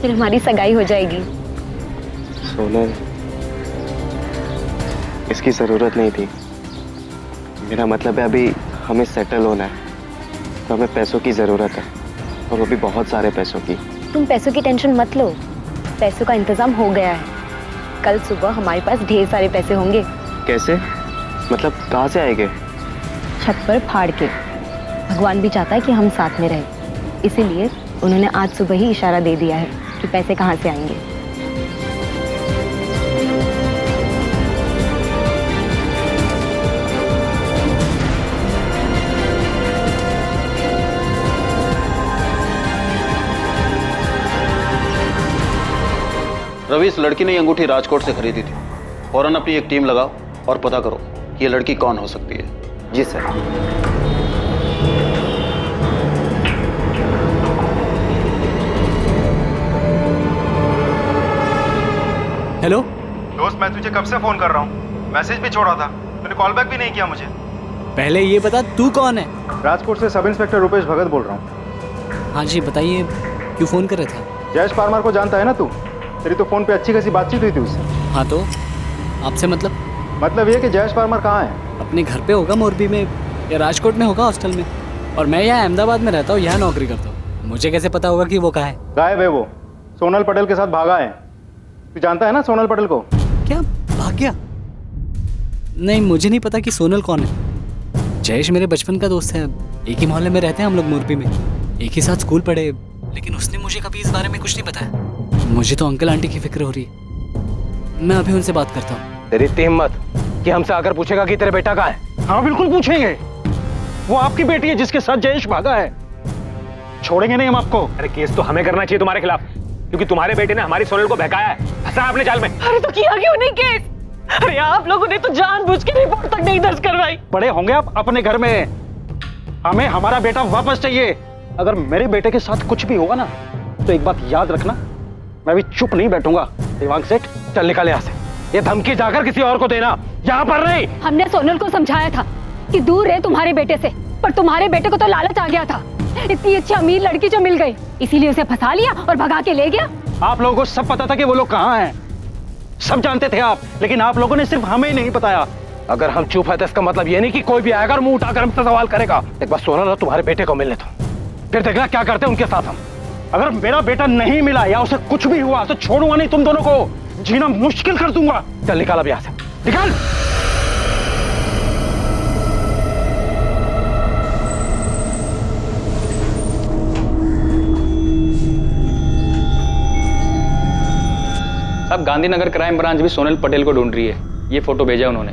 फिर हमारी सगाई हो जाएगी। सोनल, इसकी जरूरत नहीं थी। मेरा मतलब है अभी हमें सेटल होना है, तो हमें पैसों की जरूरत है, और वो भी बहुत सारे पैसों की। तुम पैसों की टेंशन मत लो, पैसों का इंतजाम हो गया है। कल सुबह हमारे पास ढेर सारे पैसे होंगे। कैसे? मतलब कहाँ से आएंगे? छत पर फाड़ के। भगवान भी चाहता है कि हम साथ में रहें, इसीलिए उन्होंने आज सुबह ही इशारा दे दिया है कि पैसे कहाँ से आएंगे। रवि, इस लड़की ने ये अंगूठी राजकोट से खरीदी थी। फौरन अपनी एक टीम लगाओ और पता करो कि ये लड़की कौन हो सकती है। जी सर। हेलो दोस्त, मैं तुझे कब से फोन कर रहा हूँ, मैसेज भी छोड़ा था, तूने कॉल बैक भी नहीं किया मुझे। पहले ये बता तू कौन है? राजकोट से सब इंस्पेक्टर रुपेश भगत बोल रहा हूँ। हाँ जी बताइए, क्यों फोन कर रहे थे? जयेश पारमार को जानता है ना तू? तेरी तो फोन पे अच्छी खासी बातचीत हुई थी उससे। हाँ तो आपसे मतलब ये कि जयेश पारमार कहाँ है? अपने घर पे होगा, मोरबी में या राजकोट में होगा हॉस्टल में, और मैं यहाँ अहमदाबाद में रहता हूँ, यहाँ नौकरी करता हूँ। मुझे कैसे पता होगा कि वो कहाँ है? गायब है वो, सोनल पटेल के साथ भागा है। तू जानता है ना सोनल पटेल को? क्या भाग गया? नहीं, मुझे नहीं पता कि सोनल कौन है। जयेश मेरे बचपन का दोस्त है, एक ही मोहल्ले में रहते हैं हम लोग, मोरबी में एक ही साथ स्कूल पढ़े, लेकिन उसने मुझे कभी इस बारे में कुछ नहीं बताया। मुझे तो अंकल आंटी की फिक्र हो रही है, मैं अभी उनसे बात करता हूँ। तेरी इतनी हिम्मत कि हमसे आकर पूछेगा कि तेरे बेटा कहाँ है? हाँ बिल्कुल पूछेंगे, वो आपकी बेटी है जिसके साथ जयेश भागा है। छोड़ेंगे नहीं हम आपको। अरे केस तो हमें करना चाहिए तुम्हारे खिलाफ, क्योंकि तुम्हारे बेटे ने हमारी सोनल को बहकाया है, फंसा अपने जाल में। अरे तो किया क्यों नहीं केस? अरे आप लोगों ने तो जानबूझ के रिपोर्ट तक नहीं दर्ज करवाई। बड़े होंगे आप अपने घर में, हमें हमारा बेटा वापस चाहिए। अगर मेरे बेटे के साथ कुछ भी होगा ना, तो एक बात याद रखना, मैं भी चुप नहीं बैठूंगा। देवांग सेठ, चल निकल यहाँ से। ये धमकी जाकर किसी और को देना, यहाँ पर नहीं। हमने सोनल को समझाया था कि दूर रहे तुम्हारे बेटे से, पर तुम्हारे बेटे को तो लालच आ गया था। इतनी अच्छी अमीर लड़की जो मिल गई, इसीलिए उसे फंसा लिया और भगा के ले गया। आप लोगों को सब पता था कि वो लोग कहाँ हैं, सब जानते थे आप, लेकिन आप लोगों ने सिर्फ हमें नहीं बताया। अगर हम चुप है तो इसका मतलब ये नहीं कि कोई भी आएगा और मुंह उठाकर हमसे सवाल करेगा। एक बार सोनल और तुम्हारे बेटे को मिलने दो, फिर देखना क्या करते हैं उनके साथ हम। अगर मेरा बेटा नहीं मिला या उसे कुछ भी हुआ तो छोड़ूंगा नहीं तुम दोनों को, जीना मुश्किल कर दूंगा। चल निकाल अब यहाँ से, निकाल। अब गांधीनगर क्राइम ब्रांच भी सोनल पटेल को ढूंढ रही है। ये फोटो भेजा उन्होंने।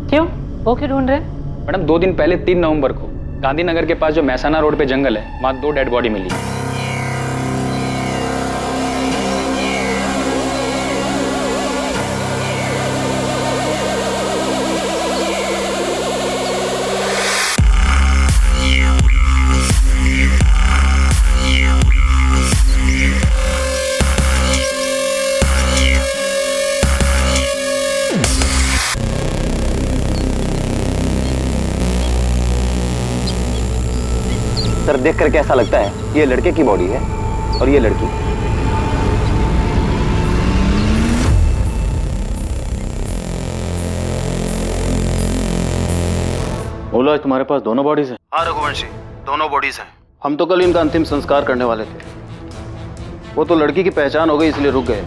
क्यों? वो क्यों ढूंढ रहे? मैडम, 2 दिन पहले 3 नवंबर को गांधीनगर के पास जो मैसाना रोड पे जंगल है, वहां 2 डेड बॉडी मिली। देख करके ऐसा लगता है ये लड़के की बॉडी है और ये लड़की। बोला तुम्हारे पास दोनों बॉडीज हैं? हाँ रघुवंशी, दोनों बॉडीज हैं। हम तो कल इनका अंतिम संस्कार करने वाले थे। वो तो लड़की की पहचान हो गई इसलिए रुक गए।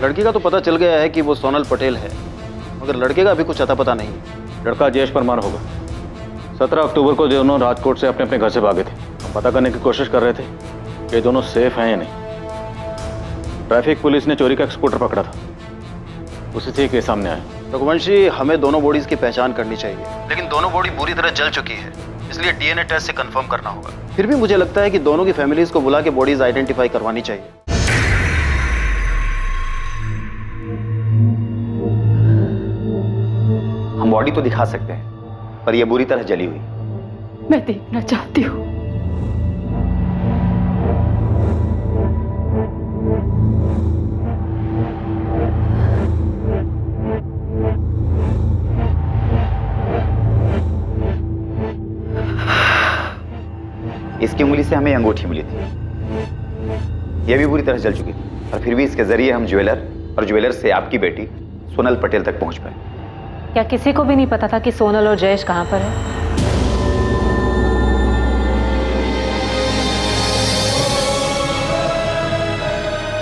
लड़की का तो पता चल गया है कि वो सोनल पटेल है, मगर लड़के का अभी कुछ अता पता नहीं। लड़का जयेश परमार होगा। 17 अक्टूबर को दोनों राजकोट से अपने अपने घर से भागे थे। हम पता करने की कोशिश कर रहे थे कि ये दोनों सेफ हैं या नहीं। ट्रैफिक पुलिस ने चोरी का एक स्कूटर पकड़ा था, उसी से केस सामने आया। रघुवंशी, हमें दोनों बॉडीज की पहचान करनी चाहिए, लेकिन दोनों बॉडी बुरी तरह जल चुकी है, इसलिए डीएनए टेस्ट से कंफर्म करना होगा। फिर भी मुझे लगता है कि दोनों की फैमिलीज को बुला के बॉडीज आइडेंटिफाई करवानी चाहिए। हम बॉडी तो दिखा सकते हैं, पर यह बुरी तरह जली हुई। मैं देखना चाहती हूँ। इसकी उंगली से हमें अंगूठी मिली थी, यह भी बुरी तरह जल चुकी थी, और फिर भी इसके जरिए हम ज्वेलर और ज्वेलर से आपकी बेटी सोनल पटेल तक पहुंच पाए। क्या किसी को भी नहीं पता था कि सोनल और जयेश कहाँ पर है?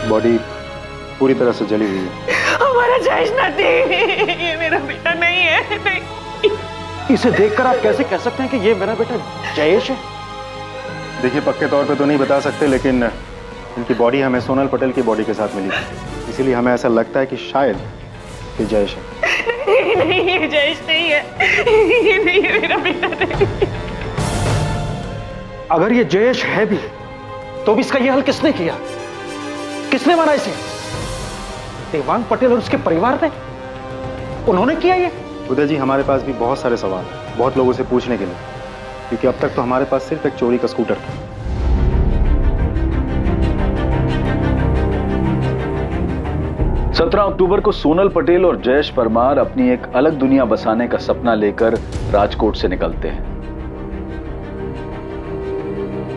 बॉडी पूरी तरह से जली हुई है। हमारा जयेश नहीं, ये मेरा बेटा नहीं है। नहीं। इसे देखकर आप कैसे कह सकते हैं कि ये मेरा बेटा जयेश है? देखिए, पक्के तौर पे तो नहीं बता सकते, लेकिन इनकी बॉडी हमें सोनल पटेल की बॉडी के साथ मिली थी, इसीलिए हमें ऐसा लगता है कि शायद ये जयेश है। नहीं, ये जयेश नहीं है। ये नहीं है, मेरा बेटा नहीं। अगर ये जयेश है भी, तो भी इसका ये हल किसने किया? किसने मारा इसे? देवांग पटेल और उसके परिवार ने? उन्होंने किया ये? उदय जी, हमारे पास भी बहुत सारे सवाल हैं, बहुत लोगों से पूछने के लिए, क्योंकि अब तक तो हमारे पास सिर्फ एक चोरी का स्कूटर था। 17 अक्टूबर को सोनल पटेल और जयेश परमार अपनी एक अलग दुनिया बसाने का सपना लेकर राजकोट से निकलते हैं,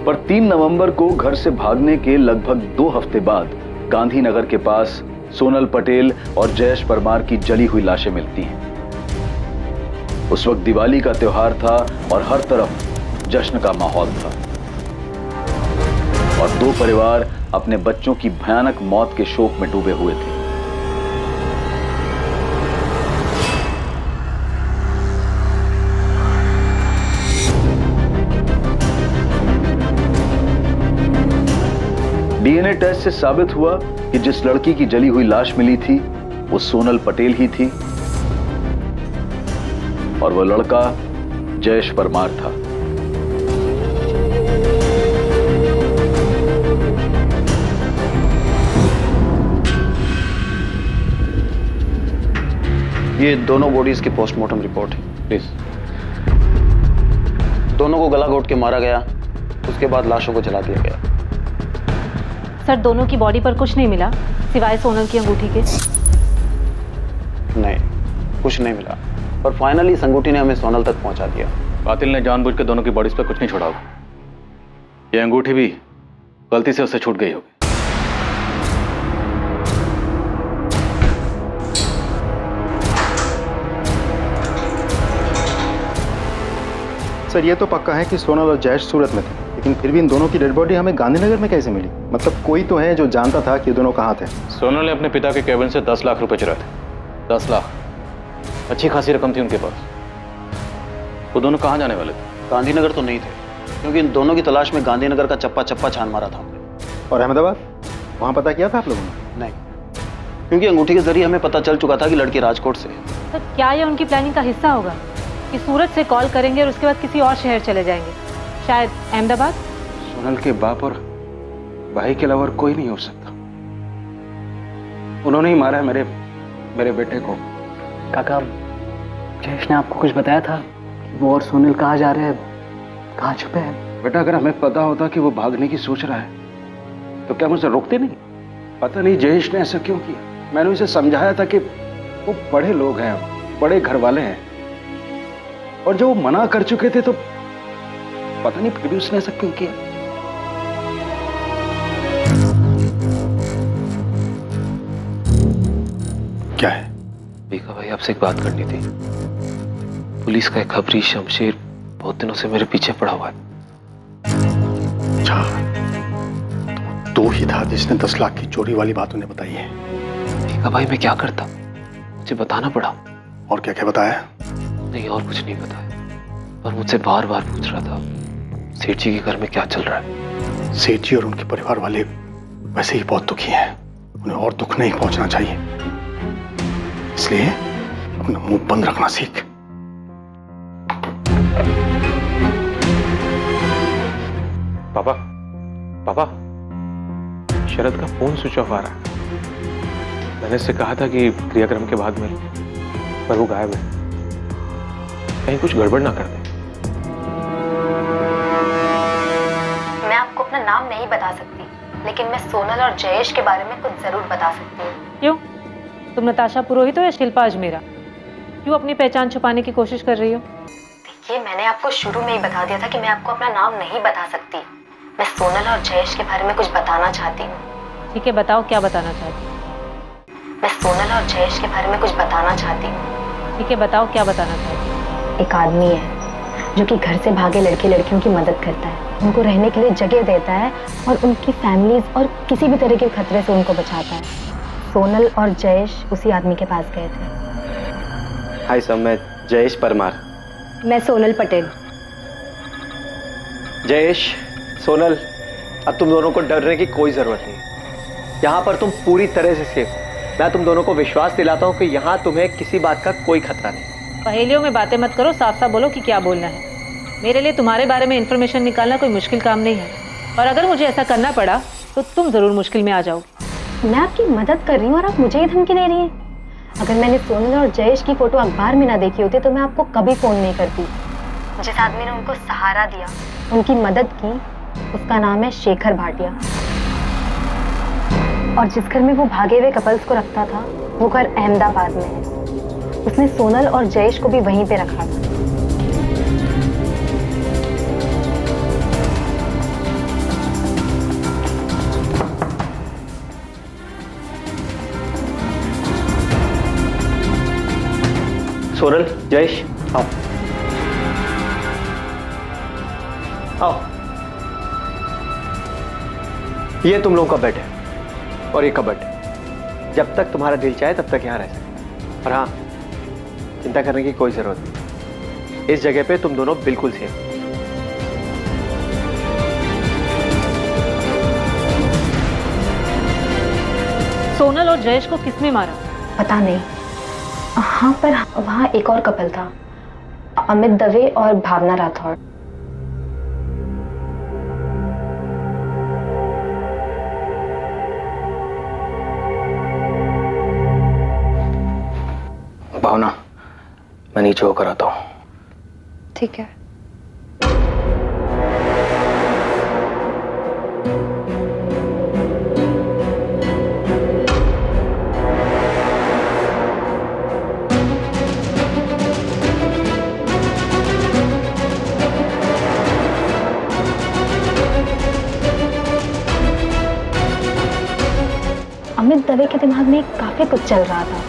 पर 3 नवंबर को घर से भागने के लगभग 2 हफ्ते बाद गांधीनगर के पास सोनल पटेल और जयेश परमार की जली हुई लाशें मिलती हैं। उस वक्त दिवाली का त्योहार था और हर तरफ जश्न का माहौल था, और 2 परिवार अपने बच्चों की भयानक मौत के शोक में डूबे हुए थे। डीएनए टेस्ट से साबित हुआ कि जिस लड़की की जली हुई लाश मिली थी वो सोनल पटेल ही थी, और वो लड़का जयेश परमार था। ये दोनों बॉडीज की पोस्टमार्टम रिपोर्ट है, प्लीज। दोनों को गला घोट के मारा गया, उसके बाद लाशों को जला दिया गया। सर, दोनों की बॉडी पर कुछ नहीं मिला सिवाय सोनल की अंगूठी के? नहीं, कुछ नहीं मिला, पर फाइनली इस अंगूठी ने हमें सोनल तक पहुंचा दिया। कातिल ने जानबूझ के दोनों की बॉडीज पर कुछ नहीं छोड़ा होगा। ये अंगूठी भी गलती से उससे छूट गई होगी। सर, ये तो पक्का है कि सोनल और जयेश सूरत में थे, लेकिन फिर भी इन दोनों की डेड बॉडी हमें गांधीनगर में कैसे मिली? मतलब कोई तो है जो जानता था कि ये दोनों कहाँ थे। सोनल ने अपने पिता के केबिन से 10 लाख रुपए चुराए थे। 10 लाख, अच्छी खासी रकम थी उनके पास। वो दोनों कहाँ जाने वाले थे? गांधीनगर तो नहीं थे, क्योंकि इन दोनों की तलाश में गांधीनगर का चप्पा चप्पा छान मारा था हमने। और अहमदाबाद, वहाँ पता किया था आप लोगों ने? नहीं, क्योंकि अंगूठी के जरिए हमें पता चल चुका था कि लड़की राजकोट से है। सर, क्या ये उनकी प्लानिंग का हिस्सा होगा कि सूरत से कॉल करेंगे और उसके बाद किसी और शहर चले जाएंगे, शायद अहमदाबाद? सोनल के बाप और भाई के अलावा कोई नहीं हो सकता। उन्होंने ही मारा है मेरे बेटे को। काका, जयेश ने आपको कुछ बताया था कि वो और सोनल कहाँ जा रहे हैं, कहाँ छुपे हैं? बेटा, अगर हमें पता होता कि वो भागने की सोच रहा है तो क्या मुझे रोकते नहीं? पता नहीं जयेश ने ऐसा क्यों किया। मैंने उसे समझाया था कि वो बड़े लोग हैं, बड़े घर वाले हैं, और जब वो मना कर चुके थे तो पता नहीं फिर भी उसने ऐसा क्यों किया। क्या है? बीका भाई, आपसे एक बात करनी थी। पुलिस का एक खबरी शमशेर बहुत दिनों से मेरे पीछे पड़ा हुआ है। अच्छा, तो ही था जिसने 10 लाख की चोरी वाली बात उन्हें बताई है। बीका भाई, मैं क्या करता, मुझे बताना पड़ा। और क्या क्या बताया? नहीं, और कुछ नहीं बताया, पर मुझसे बार बार पूछ रहा था सेठ जी के घर में क्या चल रहा है। सेठ जी और उनके परिवार वाले वैसे ही बहुत दुखी हैं, उन्हें और दुख नहीं पहुंचना चाहिए, इसलिए अपना मुंह बंद रखना सीख। पापा, पापा, शरद का फोन स्विच ऑफ आ रहा है। मैंने इससे कहा था कि क्रियाक्रम के बाद में, पर वो गायब है। कहीं कुछ गड़बड़ ना कर दे। मैं आपको अपना नाम नहीं बता सकती, लेकिन मैं सोनल और जयेश के बारे में कुछ जरूर बता सकती हूँ। क्यों? तुम नताशा पुरोहित हो या शिल्पा अजमेरा? क्यों अपनी पहचान छुपाने की कोशिश कर रही हो? देखिए, मैंने आपको शुरू में ही बता दिया था कि मैं आपको अपना नाम नहीं बता सकती। मैं सोनल और जयेश के बारे में कुछ बताना चाहती हूँ। ठीक है, बताओ क्या बताना चाहती हो? मैं सोनल और जयेश के बारे में कुछ बताना चाहती हूँ। ठीक है, बताओ क्या बताना चाहती हो? एक आदमी है जो कि घर से भागे लड़के लड़कियों की मदद करता है, उनको रहने के लिए जगह देता है और उनकी फैमिलीज और किसी भी तरह के खतरे से उनको बचाता है। सोनल और जयेश उसी आदमी के पास गए थे। हाय सर, मैं जयेश परमार। मैं सोनल पटेल। जयेश, सोनल, अब तुम दोनों को डरने की कोई जरूरत नहीं। यहाँ पर तुम पूरी तरह से सेफ हो। मैं तुम दोनों को विश्वास दिलाता हूँ कि यहाँ तुम्हें किसी बात का कोई खतरा नहीं। पहेलियों में बातें मत करो, साफ साफ बोलो कि क्या बोलना है। मेरे लिए तुम्हारे बारे में इंफॉर्मेशन निकालना कोई मुश्किल काम नहीं है, और अगर मुझे ऐसा करना पड़ा तो तुम जरूर मुश्किल में आ जाओगी। मैं आपकी मदद कर रही हूँ और आप मुझे ही धमकी दे रही हैं। अगर मैंने सोनल और जयेश की फोटो अखबार में ना देखी होती तो मैं आपको कभी फोन नहीं करती। जिस आदमी ने उनको सहारा दिया, उनकी मदद की, उसका नाम है शेखर भाटिया। और जिस घर में वो भागे हुए कपल्स को रखता था, वो घर अहमदाबाद में है। उसने सोनल और जयेश को भी वहीं पे रखा था। सोनल, जयेश, आओ आओ। ये तुम लोगों का बेड है और ये कबर्ड। जब तक तुम्हारा दिल चाहे तब तक यहाँ रह सकते। और हाँ, चिंता करने की कोई जरूरत नहीं। इस जगह पे तुम दोनों बिल्कुल सेफ। सोनल और जयेश को किसने मारा? पता नहीं। हाँ, पर वहाँ एक और कपल था, अमित दवे और भावना राठौड़। भावना, मैं नीचे होकर आता हूँ। ठीक है। अमित दवे के दिमाग में काफी कुछ चल रहा था।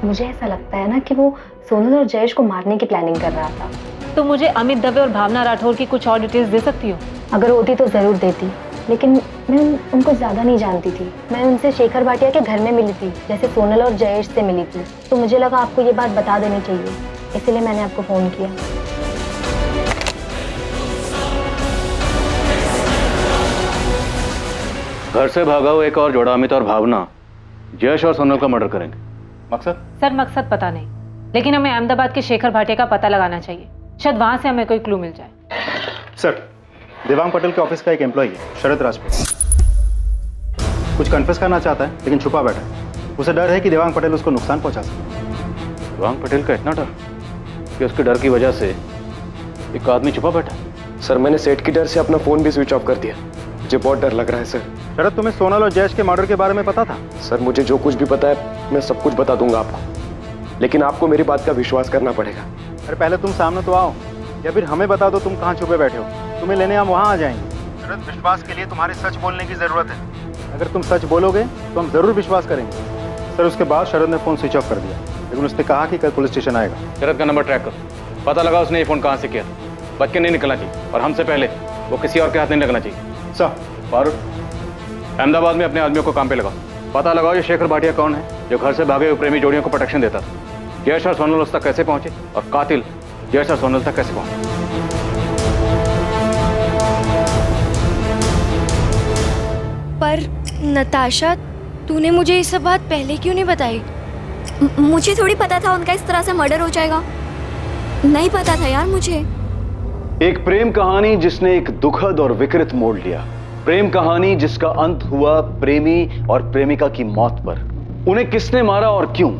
मुझे ऐसा लगता है ना कि वो सोनल और जयेश को मारने की प्लानिंग कर रहा था। तो मुझे अमित दवे और भावना राठौर की कुछ और डिटेल्स दे सकती हो? अगर होती तो जरूर देती, लेकिन मैं उनको ज्यादा नहीं जानती थी। मैं उनसे शेखर भाटिया के घर में मिली थी, जैसे सोनल और जयेश से मिली थी। तो मुझे लगा आपको ये बात बता देनी चाहिए, इसलिए मैंने आपको फोन किया। घर से भागा हुआ एक और जोड़ा अमित और भावना जयेश और सोनल का मर्डर करेंगे। मकसद? सर, मकसद पता नहीं, लेकिन हमें अहमदाबाद के शेखर भाटिया का पता लगाना चाहिए। शायद वहां से हमें कोई क्लू मिल जाए। सर, देवांग पटेल के ऑफिस का एक एम्प्लॉई है, शरद राजपूत। कुछ कन्फेस करना चाहता है लेकिन छुपा बैठा है। उसे डर है कि देवांग पटेल उसको नुकसान पहुंचा सकते। देवांग पटेल का इतना डर कि उसके डर की वजह से एक आदमी छुपा बैठा? सर, मैंने सेठ की डर से अपना फोन भी स्विच ऑफ कर दिया। मुझे बहुत डर लग रहा है सर। शरद, तुम्हें सोनल और जयेश के मर्डर के बारे में पता था? सर, मुझे जो कुछ भी पता है मैं सब कुछ बता दूंगा आपको, लेकिन आपको मेरी बात का विश्वास करना पड़ेगा। अरे पहले तुम सामने तो आओ, या फिर हमें बता दो तुम कहाँ छुपे बैठे हो। तुम्हें लेने हम वहाँ आ जाएंगे। शरद, विश्वास के लिए तुम्हारे सच बोलने की जरूरत है। अगर तुम सच बोलोगे तो हम जरूर विश्वास करेंगे। सर, उसके बाद शरद ने फोन स्विच ऑफ कर दिया, लेकिन उसने कहा कि कल पुलिस स्टेशन आएगा। शरद का नंबर ट्रैक करो, पता लगा उसने ये फोन कहाँ से किया। बच के नहीं निकलना चाहिए और हमसे पहले वो किसी और के हाथ नहीं लगना चाहिए। सर, फारूक, अहमदाबाद में अपने आदमियों को काम पे लगाओ। पता लगाओ ये शेखर भाटिया कौन है जो घर से भागे हुए प्रेमी जोड़ियों को प्रोटेक्शन देता था। जयेश और सोनल उस तक कैसे पहुंचे और कातिल जयेश और सोनल तक कैसे पहुंचे। पर नताशा, तूने मुझे ये सब बात पहले क्यों नहीं बताई? मुझे थोड़ी पता था उनका इस तरह से मर्डर हो जाएगा। नहीं पता था यार मुझे। एक प्रेम कहानी जिसने एक दुखद और विकृत मोड़ लिया। प्रेम कहानी जिसका अंत हुआ प्रेमी और प्रेमिका की मौत पर। उन्हें किसने मारा और क्यों?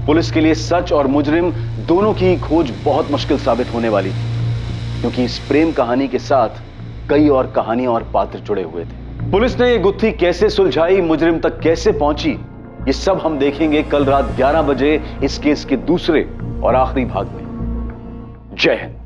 पुलिस के लिए सच और मुजरिम दोनों की खोज बहुत मुश्किल साबित होने वाली थी, क्योंकि इस प्रेम कहानी के साथ कई और कहानियां और पात्र जुड़े हुए थे। पुलिस ने ये गुत्थी कैसे सुलझाई, मुजरिम तक कैसे पहुंची, ये सब हम देखेंगे कल रात 11 बजे इस केस के दूसरे और आखिरी भाग में। जय हिंद।